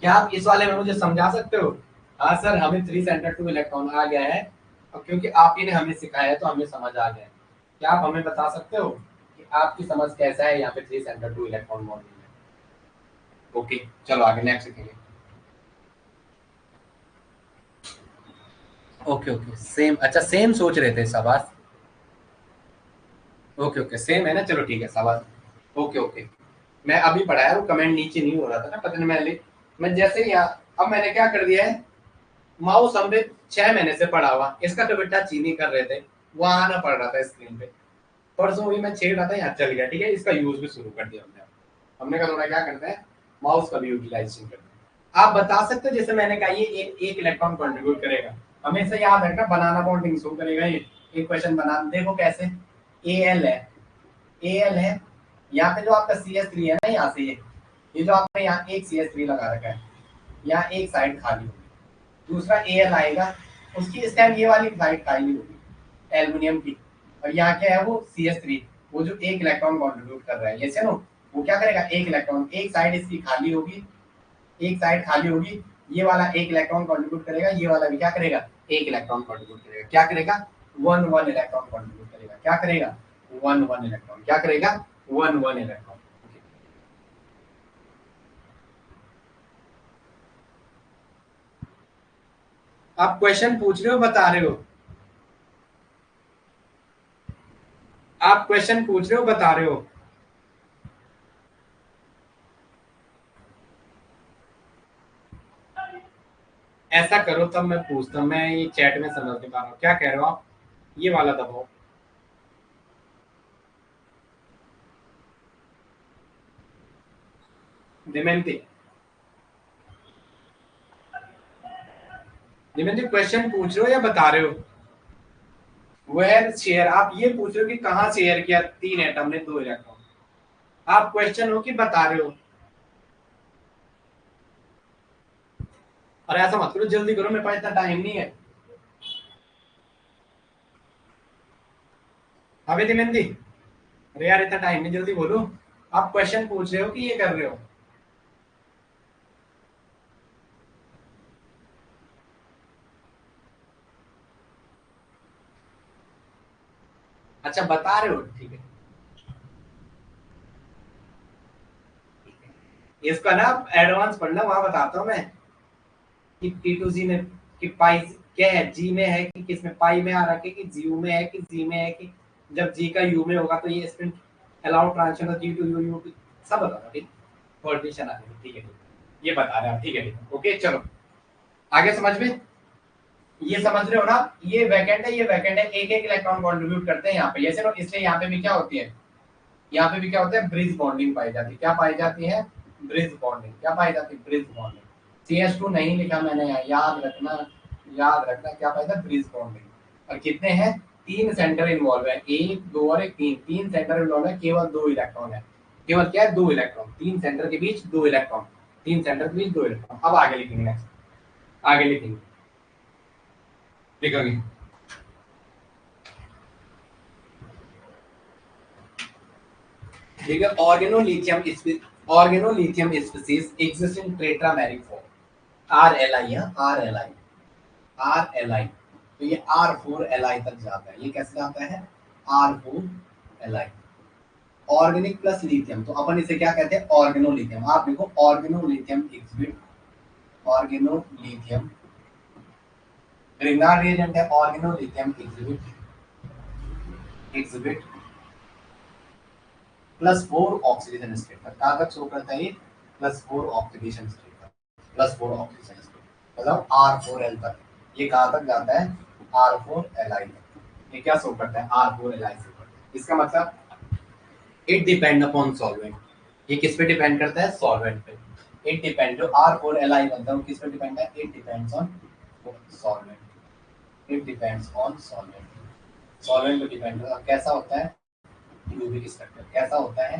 क्या आप इस वाले में मुझे समझा सकते हो? हाँ सर हमें 3 सेंटर 2 इलेक्ट्रॉन आ गया है, और क्योंकि आप ही ने हमें सिखाया है तो हमें समझ आ गया है। क्या आप हमें बता सकते हो कि आपकी समझ कैसा है यहाँ पे 3 सेंटर 2 इलेक्ट्रॉन मौजूद है? ओके चलो आगे नेक्स्ट लिखेंगे। ओके ओके सेम, अच्छा सेम सोच रहे थे शाबाश। ओके ओके सेम है ना, चलो ठीक है शाबाश। ओके ओके मैं अभी पढ़ाया, वो कमेंट नीचे नहीं हो रहा था ना, पता नहीं मैं जैसे ही यहाँ, अब मैंने क्या कर दिया है, माउस हमने 6 महीने से पढ़ा हुआ, इसका तो बेटा चीनी कर रहे थे, वहां आना पड़ रहा था स्क्रीन पे। परसों भी मैं छेड़ रहा था, यहाँ चल गया, ठीक है, इसका यूज भी शुरू कर दिया हमने कहा थोड़ा क्या करते हैं, माउस का भी यूटिलाइजेशन करते हैं। आप बता सकते हो जैसे मैंने कहा ये एक इलेक्ट्रॉन कंट्रीब्यूट करेगा, हमेशा याद रखना बनाना बॉन्डिंग शो करेगा ये। एक क्वेश्चन बना देखो कैसे, एल है, एल है, यहाँ पे जो आपका CH3 है ना, यहाँ से ये जो आपने यहाँ एक CH3 लगा रखा है, यहाँ एक साइड खाली होगी, दूसरा एल आएगा, उसकी इस टाइम ये वाली साइड खाली होगी एल्युमिनियम की, और यहाँ क्या है वो CH3, वो जो एक इलेक्ट्रॉन कंट्रीब्यूट कर रहा है ये से नो, वो क्या करेगा एक इलेक्ट्रॉन, एक साइड इसकी खाली होगी, एक साइड खाली होगी, ये वाला एक इलेक्ट्रॉन कंट्रीब्यूट करेगा, ये वाला भी क्या करेगा एक इलेक्ट्रॉन कंट्रीब्यूट करेगा, क्या करेगा 1 1 इलेक्ट्रॉन कंट्रीब्यूट करेगा, क्या करेगा 1 1 इलेक्ट्रॉन, क्या करेगा 1 1 इलेक्ट्रॉन। आप क्वेश्चन पूछ रहे हो बता रहे हो, आप क्वेश्चन पूछ रहे हो बता रहे हो? ऐसा करो तब मैं पूछता हूँ, मैं ये चैट में समझ नहीं पा रहा हूँ क्या कह रहे हो आप, ये वाला दबाओ। दिमेंती, दिमेंती क्वेश्चन पूछ रहे हो या बता रहे हो? वेयर शेयर, आप ये पूछ रहे हो कि कहाँ शेयर किया 3 एटम ने 2 इलेक्ट्रॉन, आप क्वेश्चन हो कि बता रहे हो? अरे ऐसा मत करो, जल्दी करो, मेरे पास इतना टाइम नहीं है। अबे दिमेंती, अरे यार इतना टाइम नहीं, जल्दी बोलो, आप क्वेश्चन पूछ रहे हो कि ये कर रहे हो? अच्छा बता रहे हो, ठीक है। इसका ना एडवांस पढ़ना, वहां बताता हूँ मैं कि T2G में कि पाई क्या है, जी में है कि किस में, पाई में आ रहा है कि जीयू में है कि जी में है कि, जब जी का यू में होगा तो ये spin allowed transition g to u, you सब बताना, ठीक कोऑर्डिनेशन आ जाएगी, ठीक है ठीक है। ये बता रहे हैं, ठीक है ठीक है, ओके चलो आगे समझ में, ये समझ रहे हो ना, ये वैकेंट है, ये वैकेंट है, एक एक इलेक्ट्रॉन कंट्रीब्यूट करते हैं यहाँ पे, ये सिर्फ इसलिए यहाँ पे भी क्या होती है, यहाँ पे भी क्या होता है ब्रिज बॉन्डिंग पाई जाती है, क्या पाई जाती है ब्रिज बॉन्डिंग, क्या पाई जाती है ब्रिज बॉन्डिंग। CH2 नहीं लिखा मैंने यहाँ, याद रखना, याद रखना क्या पाई था ब्रिज बॉन्डिंग। और कितने हैं 3 सेंटर इन्वॉल्व है, एक दो और एक तीन, 3 सेंटर इन्वॉल्व है, केवल 2 इलेक्ट्रॉन है, केवल क्या है 2 इलेक्ट्रॉन, 3 सेंटर के बीच 2 इलेक्ट्रॉन, 3 सेंटर के बीच 2 इलेक्ट्रॉन। अब आगे लिखेंगे नेक्स्ट, आगे लिखेंगे, लिखेंगे ठीक है। Organolithium species exist in tetrameric form, RLI है, RLI, RLI, तो ये R4Li तक जाता है, ये कैसे जाता है R4Li, ऑर्गेनिक प्लस लिथियम, तो अपन इसे क्या कहते हैं ऑर्गेनोलिथियम। आप देखो organolithium exhibit, organolithium Grignard reagent है, ऑर्गेनोलिथियम एग्जिबिट +4 ऑक्सीडेशन स्टेट तक, कहाँ तक शो करता है ये +4 ऑक्सीडेशन स्टेट तक, +4 ऑक्सीडेशन स्टेट मतलब R4L तक, ये कहाँ तक जाता है R4Li तक, ये क्या शो करता है R4Li शो करता है। इसका मतलब इट डिपेंड अपॉन सॉल्वेंट, ये किस पे डिपेंड करता है सॉल्वेंट पे, इट डिपेंड जो R4Li बनता है वो किस पे डिपेंड है, it depends on solvent, it depends on solvent, solvent पे डिपेंड है। कैसा होता है क्यूबिक स्ट्रक्चर, कैसा होता है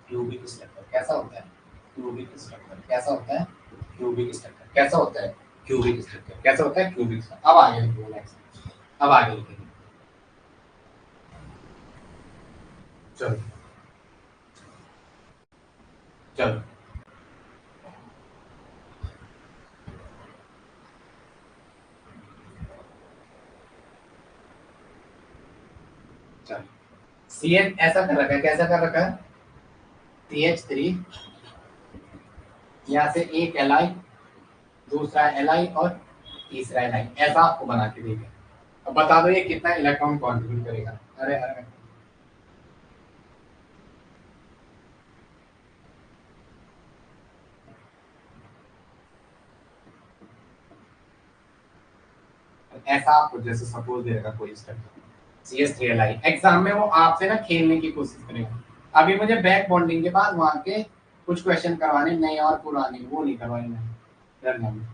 क्यूबिक स्ट्रक्चर, कैसा होता है क्यूबिक स्ट्रक्चर कैसा होता है? क्यूबिक स्ट्रक्चर कैसा होता है? क्यूबिक स्ट्रक्चर कैसा होता है? Cubic structure. अब आगे लिखेंगे नेक्स्ट, अब आगे लिखेंगे। चलो चलो चलो सी एच ऐसा कर रखा है, कैसा कर रखा है? CH3, यहाँ से एक एल आई, दूसरा एल आई और तीसरा एल आई, ऐसा आपको बना के देंगे। अब बता दो ये कितना इलेक्ट्रॉन कॉन्ट्रीब्यूट करेगा? अरे अरे ऐसा आपको जैसे सपोज देगा कोई स्ट्रक्चर CH3Li, एग्जाम में वो आपसे ना खेलने की कोशिश करेगा। अभी मुझे बैक बॉन्डिंग के बाद वहां के कुछ क्वेश्चन करवाने नए और पुराने, वो नहीं करवाएंगे डरना नहीं।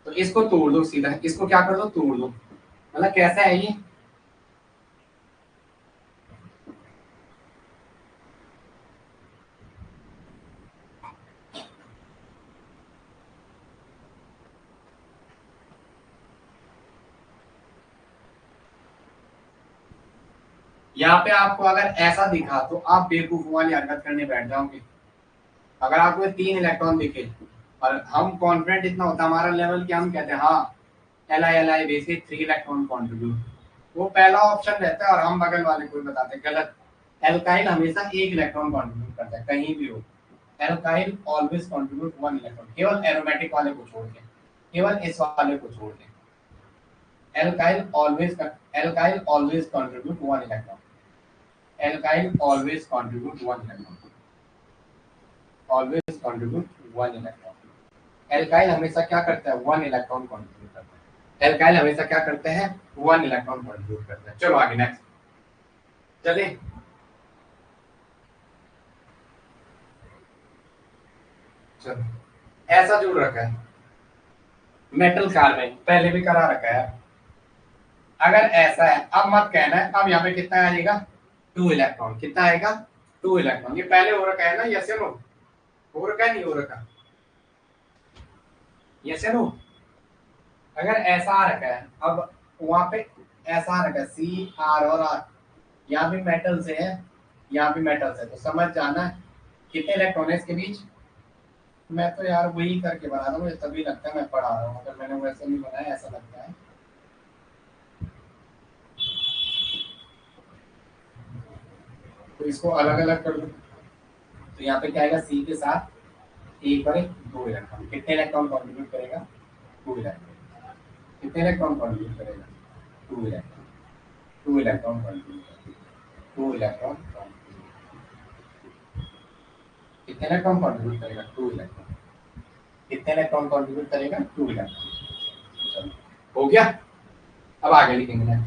तो इसको तोड़ दो सीधा, इसको क्या कर दो? तोड़ दो। मतलब कैसा है ये? यहाँ पे आपको अगर ऐसा दिखा तो आप बेवकूफ वाली हरकत करने बैठ जाओगे। अगर आपको 3 इलेक्ट्रॉन दिखे और हम कॉन्फिडेंट इतना होता हमारा लेवल कि हम कहते हैं हाँ L I basically 3 electron contribute, वो पहला ऑप्शन रहता है और हम बगल वाले को बताते हैं गलत। एल्काइल हमेशा 1 इलेक्ट्रॉन कॉन्ट्रीब्यूट करता है कहीं भी हो। एल्काइल ऑलवेज कॉन्ट्रीब्यूट 1 इलेक्ट्रॉन, केवल एरोमेटिक वाले को छोड़ के, केवल इस वाले को छोड़ के। Alkyl always contribute 1 electron. Alkyl always contribute 1 electron, always contribute 1 electron. Alkyl हमेशा क्या करता है? 1 इलेक्ट्रॉन कंट्रीब्यूट करता है। एल्काइल हमेशा क्या करते हैं? 1 इलेक्ट्रॉन कंट्रीब्यूट करते हैं। चलो आगे नेक्स्ट चले। चलो ऐसा जुड़ रखा है मेटल कार्बाइड, पहले भी करा रखा है। अगर ऐसा है अब मत कहना है, अब यहाँ पे कितना आएगा? 2 इलेक्ट्रॉन। कितना आएगा? 2 इलेक्ट्रॉन। ये पहले हो रखा है ना? यस या नो? हो रखा है नहीं हो रखा? यस या नो? अगर ऐसा आ रखा है, अब वहां पे ऐसा आ रखा है CR और R, यहाँ भी मेटल से है, यहाँ भी मेटल से, तो समझ जाना कितने इलेक्ट्रॉन है इसके बीच। मैं तो यार वही करके बना रहा हूँ, मुझे तभी लगता है मैं पढ़ा रहा हूँ, अगर मैंने वैसे नहीं बनाया ऐसा लगता है। तो इसको अलग अलग कर दो, तो यहाँ पे क्या आएगा? सी के साथ एक और एक 2 इलेक्ट्रॉन। कितने इलेक्ट्रॉन कॉन्ट्रीब्यूट करेगा? 2 इलेक्ट्रॉन। कितने इलेक्ट्रॉन कॉन्ट्रीब्यूट करेगा? 2 इलेक्ट्रॉन। 2 electron contribute, 2 electron. कितने इलेक्ट्रॉन कॉन्ट्रीब्यूट करेगा? 2 इलेक्ट्रॉन। कितने इलेक्ट्रॉन कॉन्ट्रीब्यूट करेगा? 2 इलेक्ट्रॉन। हो गया? अब आगे लिखेंगे ना।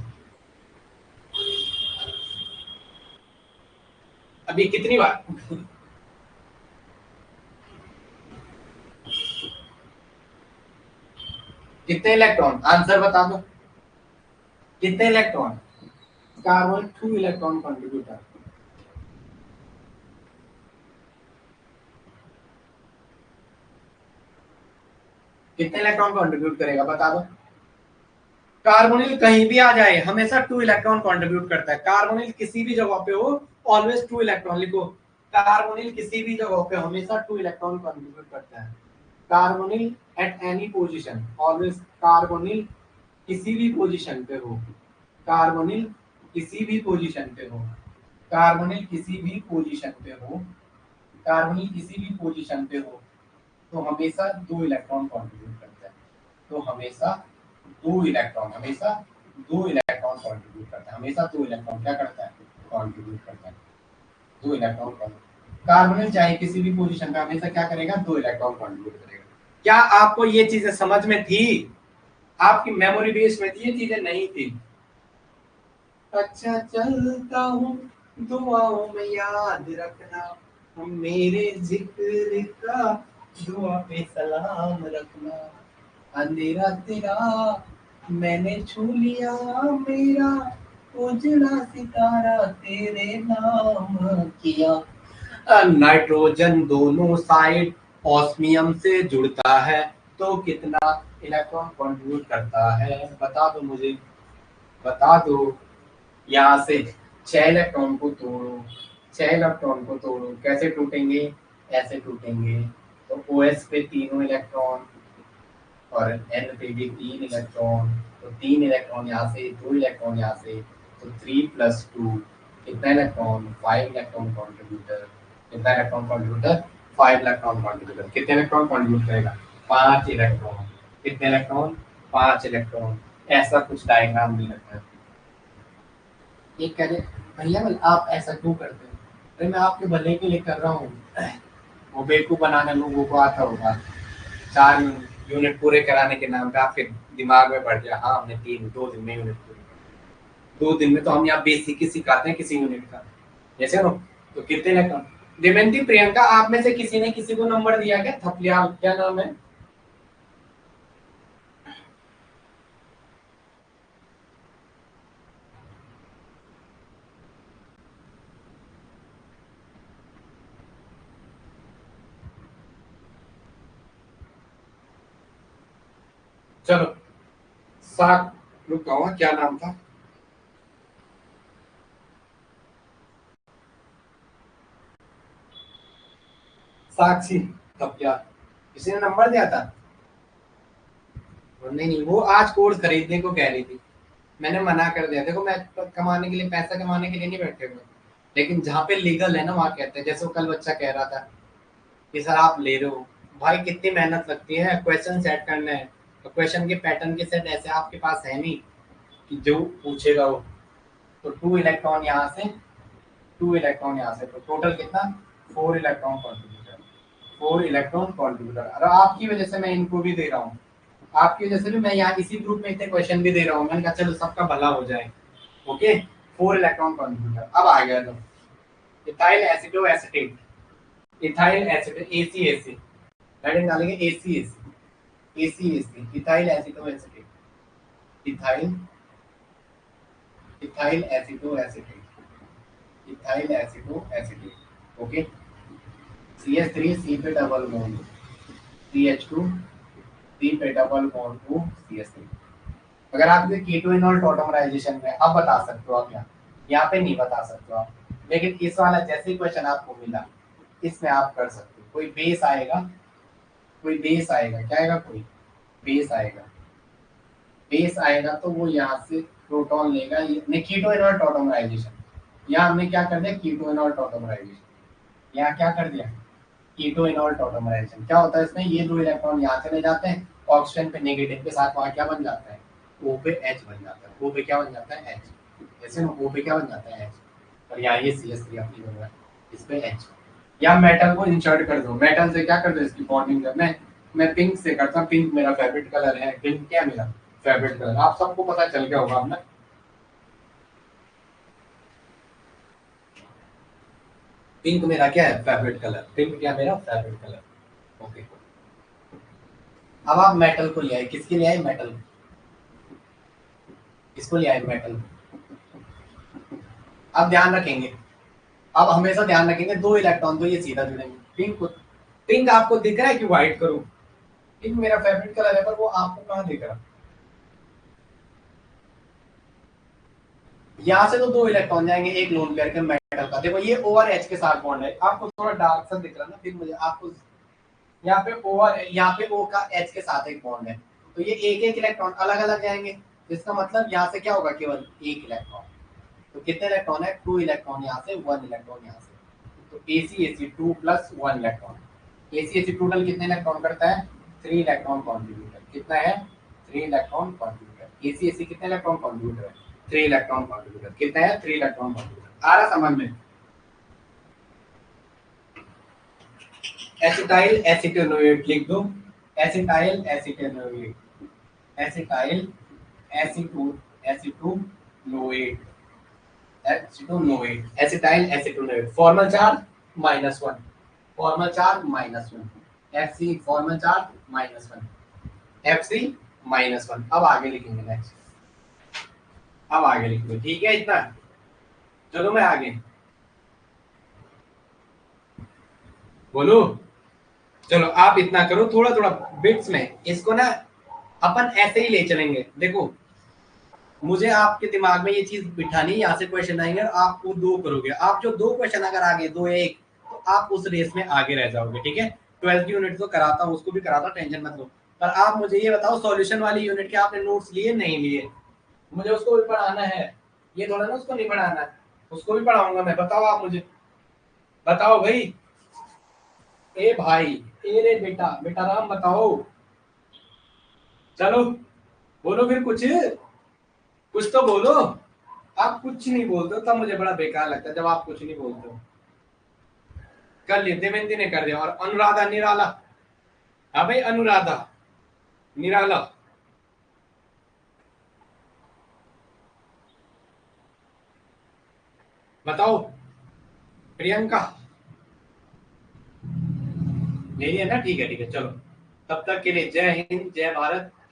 अभी कितनी बार? कितने इलेक्ट्रॉन? आंसर बता दो। कितने इलेक्ट्रॉन? Carbon 2 electron contributor. कितने इलेक्ट्रॉन कंट्रीब्यूट करेगा बता दो। कार्बोनिल कहीं भी आ जाए हमेशा 2 इलेक्ट्रॉन कंट्रीब्यूट करता है। कार्बोनिल किसी भी जगह पे हो ऑलवेज 2 इलेक्ट्रॉन लिखो। कार्बोनिल किसी भी जगह पे हमेशा 2 इलेक्ट्रॉन कंट्रीब्यूट करता है। Carbonyl at any position always, carbonyl किसी भी पोजीशन पे हो, कार्बोनिल किसी भी पोजीशन पे हो, कार्बोनिल किसी भी पोजीशन पे हो, कार्बोनिल किसी भी पोजीशन पे हो, तो हमेशा 2 इलेक्ट्रॉन कंट्रीब्यूट करता है। तो हमेशा 2 इलेक्ट्रॉन, हमेशा 2 इलेक्ट्रॉन कंट्रीब्यूट करता है। हमेशा 2 इलेक्ट्रॉन क्या करता है? कंट्रीब्यूट करता है। 2 इलेक्ट्रॉन कार्बोनिल चाहे किसी भी पोजीशन पे हमेशा क्या करेगा? 2 इलेक्ट्रॉन कंट्रीब्यूट करेगा। क्या आपको ये चीजें समझ में थी? आपकी मेमोरी बेस में थी ये चीजें? नहीं थी? अच्छा चलता हूँ दुआओं में याद रखना, मेरे जिक्र का दुआ पे सलाम रखना। अंधेरा तेरा मैंने छू लिया, मेरा उजला सितारा तेरे नाम किया। नाइट्रोजन दोनों साइड ऑस्मियम से जुड़ता है तो कितना इलेक्ट्रॉन कंट्रीब्यूट करता है, बता दो मुझे, बता दो। यहाँ से 6 इलेक्ट्रॉन को तोड़ो, 6 इलेक्ट्रॉन को तोड़ो, कैसे टूटेंगे, ऐसे टूटेंगे। तो OS पे तीनों इलेक्ट्रॉन और N पे भी 3 इलेक्ट्रॉन, तो 3 इलेक्ट्रॉन यहाँ से, 2 इलेक्ट्रॉन यहाँ से, तो 3 + 2 कितना इलेक्ट्रॉन, 5 इलेक्ट्रॉन कॉन्ट्रीब्यूटर। कितना इलेक्ट्रॉन कॉन्ट्रीब्यूटर, 5 इलेक्ट्रॉन कॉन्ट्रीब्यूटर। कितने इलेक्ट्रॉन कॉन्ट्रीब्यूट करेगा, 5 इलेक्ट्रॉन। कितने इलेक्ट्रॉन, 5 इलेक्ट्रॉन। ऐसा कुछ डायग्राम भी रखना है। एक कह रहे भैया आप ऐसा क्यों करते हो, अरे मैं आपके भले के लिए कर रहा हूँ। वो बेवकूफ बनाने लोगों को आता होगा, 4 यूनिट पूरे कराने के नाम पे आपके दिमाग में बढ़ गया, हाँ हमने 2 दिन में यूनिट पूरी कर। 2 दिन में तो हम यहाँ बेसिक ही सिखाते हैं किसी यूनिट का, जैसे ना। तो कितने इलेक्ट्रॉन, देवंती प्रियंका आप में से किसी ने किसी को नंबर दिया क्या, थपलिया क्या नाम है? चलो साक, रुक जाऊंगा, क्या नाम था? साक्षी थपलिया, किसी ने नंबर दिया था? नहीं नहीं, वो आज कोर्स खरीदने को कह रही थी, मैंने मना कर दिया। देखो मैं कमाने के लिए, पैसा कमाने के लिए नहीं बैठे हुए, लेकिन जहाँ पे लीगल है ना वहाँ कहते हैं। जैसे वो कल बच्चा कह रहा था कि सर आप ले रहे हो, भाई कितनी मेहनत लगती है क्वेश्चन सेट करना है, तो क्वेश्चन के पैटर्न के सेट ऐसे आपके पास है नहीं कि जो पूछेगा वो। तो 2 इलेक्ट्रॉन यहाँ से, 2 इलेक्ट्रॉन यहाँ से, तो टोटल कितना, 4 इलेक्ट्रॉन कॉन्ट्रीब्यूटर, 4 इलेक्ट्रॉन कॉन्ट्रीब्यूटर। और आपकी वजह से मैं इनको भी दे रहा हूँ, आपकी वजह से भी मैं यहाँ इसी ग्रुप में इतने क्वेश्चन भी दे रहा हूँ। मैंने कहा चलो सबका भला हो जाए। Okay, 4 electron contributor. अब आ गया, तो ethyl acido acetate, ethyl acetate, ACAC heading डालेंगे, ACAC, ethyl acido acetate, ethyl, ethyl acido acetate, ethyl acido acetate. Okay, CH3 C पे डबल बॉन्ड, CH2 C पे डबल बॉन्ड को CH3। अगर आप ये कीटोइनॉल टॉटमराइजेशन में अब बता सकते हो आप, यहाँ पे नहीं बता सकते हो आप, लेकिन इस वाला जैसे ही क्वेश्चन आपको मिला इसमें आप कर सकते हो। कोई बेस आएगा, कोई बेस आएगा, क्या आएगा, कोई बेस आएगा, बेस आएगा तो वो यहाँ से प्रोटॉन लेगा। ये कीटोइनॉल टॉटमराइजेशन, यहाँ हमने क्या कर दिया, कीटोइनॉल टॉटमराइजेशन, यहाँ क्या कर दिया, कीटोइनॉल टॉटमराइजेशन। क्या होता है इसमें, ये 2 इलेक्ट्रॉन यहाँ चले जाते हैं, ऑक्सीजन पे नेगेटिव के साथ वहाँ क्या बन जाता है, O पे H बन जाता है, O पे क्या बन जाता है, H। जैसे ना O पे क्या बन जाता है, H, और यहाँ ये CH3 अपनी बन रहा है, इस पे H। या मेटल को इंसर्ट कर दो, मेटल से क्या कर दो, इसकी बॉन्डिंग करना है। मैं पिंक से करता हूँ, पिंक मेरा फेवरेट कलर है, पिंक क्या मेरा फेवरेट कलर, आप सबको पता चल गया होगा अपना। पिंक मेरा क्या है, फेवरेट कलर, पिंक क्या मेरा फेवरेट कलर। ओके, अब आप मेटल को ले आए, किसके लिए आए, मेटल, किसको ले आए, मेटल। अब ध्यान रखेंगे, अब हमेशा ध्यान रखेंगे 2 इलेक्ट्रॉन तो ये सीधा जुड़ेंगे। पिंक, पिंक आपको दिख रहा है कि व्हाइट करूं, पिंक मेरा फेवरेट कलर है, पर वो आपको कहाँ दिख रहा, यहाँ से तो 2 इलेक्ट्रॉन जाएंगे एक लोन पेयर के मेटल का। देखो ये ओवर एच के साथ बॉन्ड है, आपको थोड़ा डार्क सा दिख रहा है ना, फिर मुझे आपको यहाँ पे ओवर, यहाँ पे ओ का एच के साथ एक बॉन्ड है, तो ये एक एक इलेक्ट्रॉन अलग अलग जाएंगे, जिसका मतलब यहाँ से क्या होगा, केवल एक इलेक्ट्रॉन। तो कितने इलेक्ट्रॉन है, 2 इलेक्ट्रॉन यहाँ से, 1 इलेक्ट्रॉन यहाँ से। तो ACAC2 + 1 इलेक्ट्रॉन, ACAC टोटल कितने इलेक्ट्रॉन करता है, 3 इलेक्ट्रॉन कॉन्ट्रीब्यूटर। कितना है, 3 इलेक्ट्रॉन कॉन्ट्रीब्यूटर। ACAC कितने इलेक्ट्रॉन कॉन्ट्रीब्यूटर है, 3 इलेक्ट्रॉन कॉन्ट्रीब्यूटर। कितना है, 3 इलेक्ट्रॉन कॉन्ट्रीब्यूटर। आ रहा समझ में। एसिटाइल एसिटेनोएट लिख दो, acetyl acetanoate, acetyl acetonoate, acetonoate, acetyl acetonoate. Formal charge -1, formal charge -1, FC formal charge -1, FC -1। अब आगे लिखेंगे नेक्स्ट, अब आगे लिखेंगे, ठीक है इतना। चलो मैं आगे, बोलो। चलो आप इतना करो, थोड़ा थोड़ा बिट्स में इसको ना अपन ऐसे ही ले चलेंगे। देखो मुझे आपके दिमाग में ये चीज बिठानी, यहाँ से क्वेश्चन आएंगे और आप वो दो करोगे, आप जो दो क्वेश्चन अगर आगे दो या एक, तो आप उस रेस में आगे रह जाओगे। ठीक है, 12th यूनिट तो कराता हूँ, उसको भी कराता, टेंशन मत लो। पर आप मुझे ये बताओ, सॉल्यूशन वाली यूनिट के आपने नोट्स लिए नहीं लिए? मुझे उसको भी पढ़ाना है, ये थोड़ा ना उसको नहीं पढ़ाना है, उसको भी पढ़ाऊंगा मैं। बताओ आप मुझे, बताओ भाई। ए भाई, ए रे बेटा, बेटा राम बताओ। चलो बोलो फिर कुछ, कुछ तो बोलो। आप कुछ नहीं बोलते हो तब मुझे बड़ा बेकार लगता है, जब आप कुछ नहीं बोलते हो। कर लिए, देवेंद्र ने कर दिया, और अनुराधा निराला। हाँ भाई अनुराधा निराला। बताओ। प्रियंका। ले लिया ना, ठीक है ठीक है, चलो। तब तक के लिए जय हिंद जय भारत।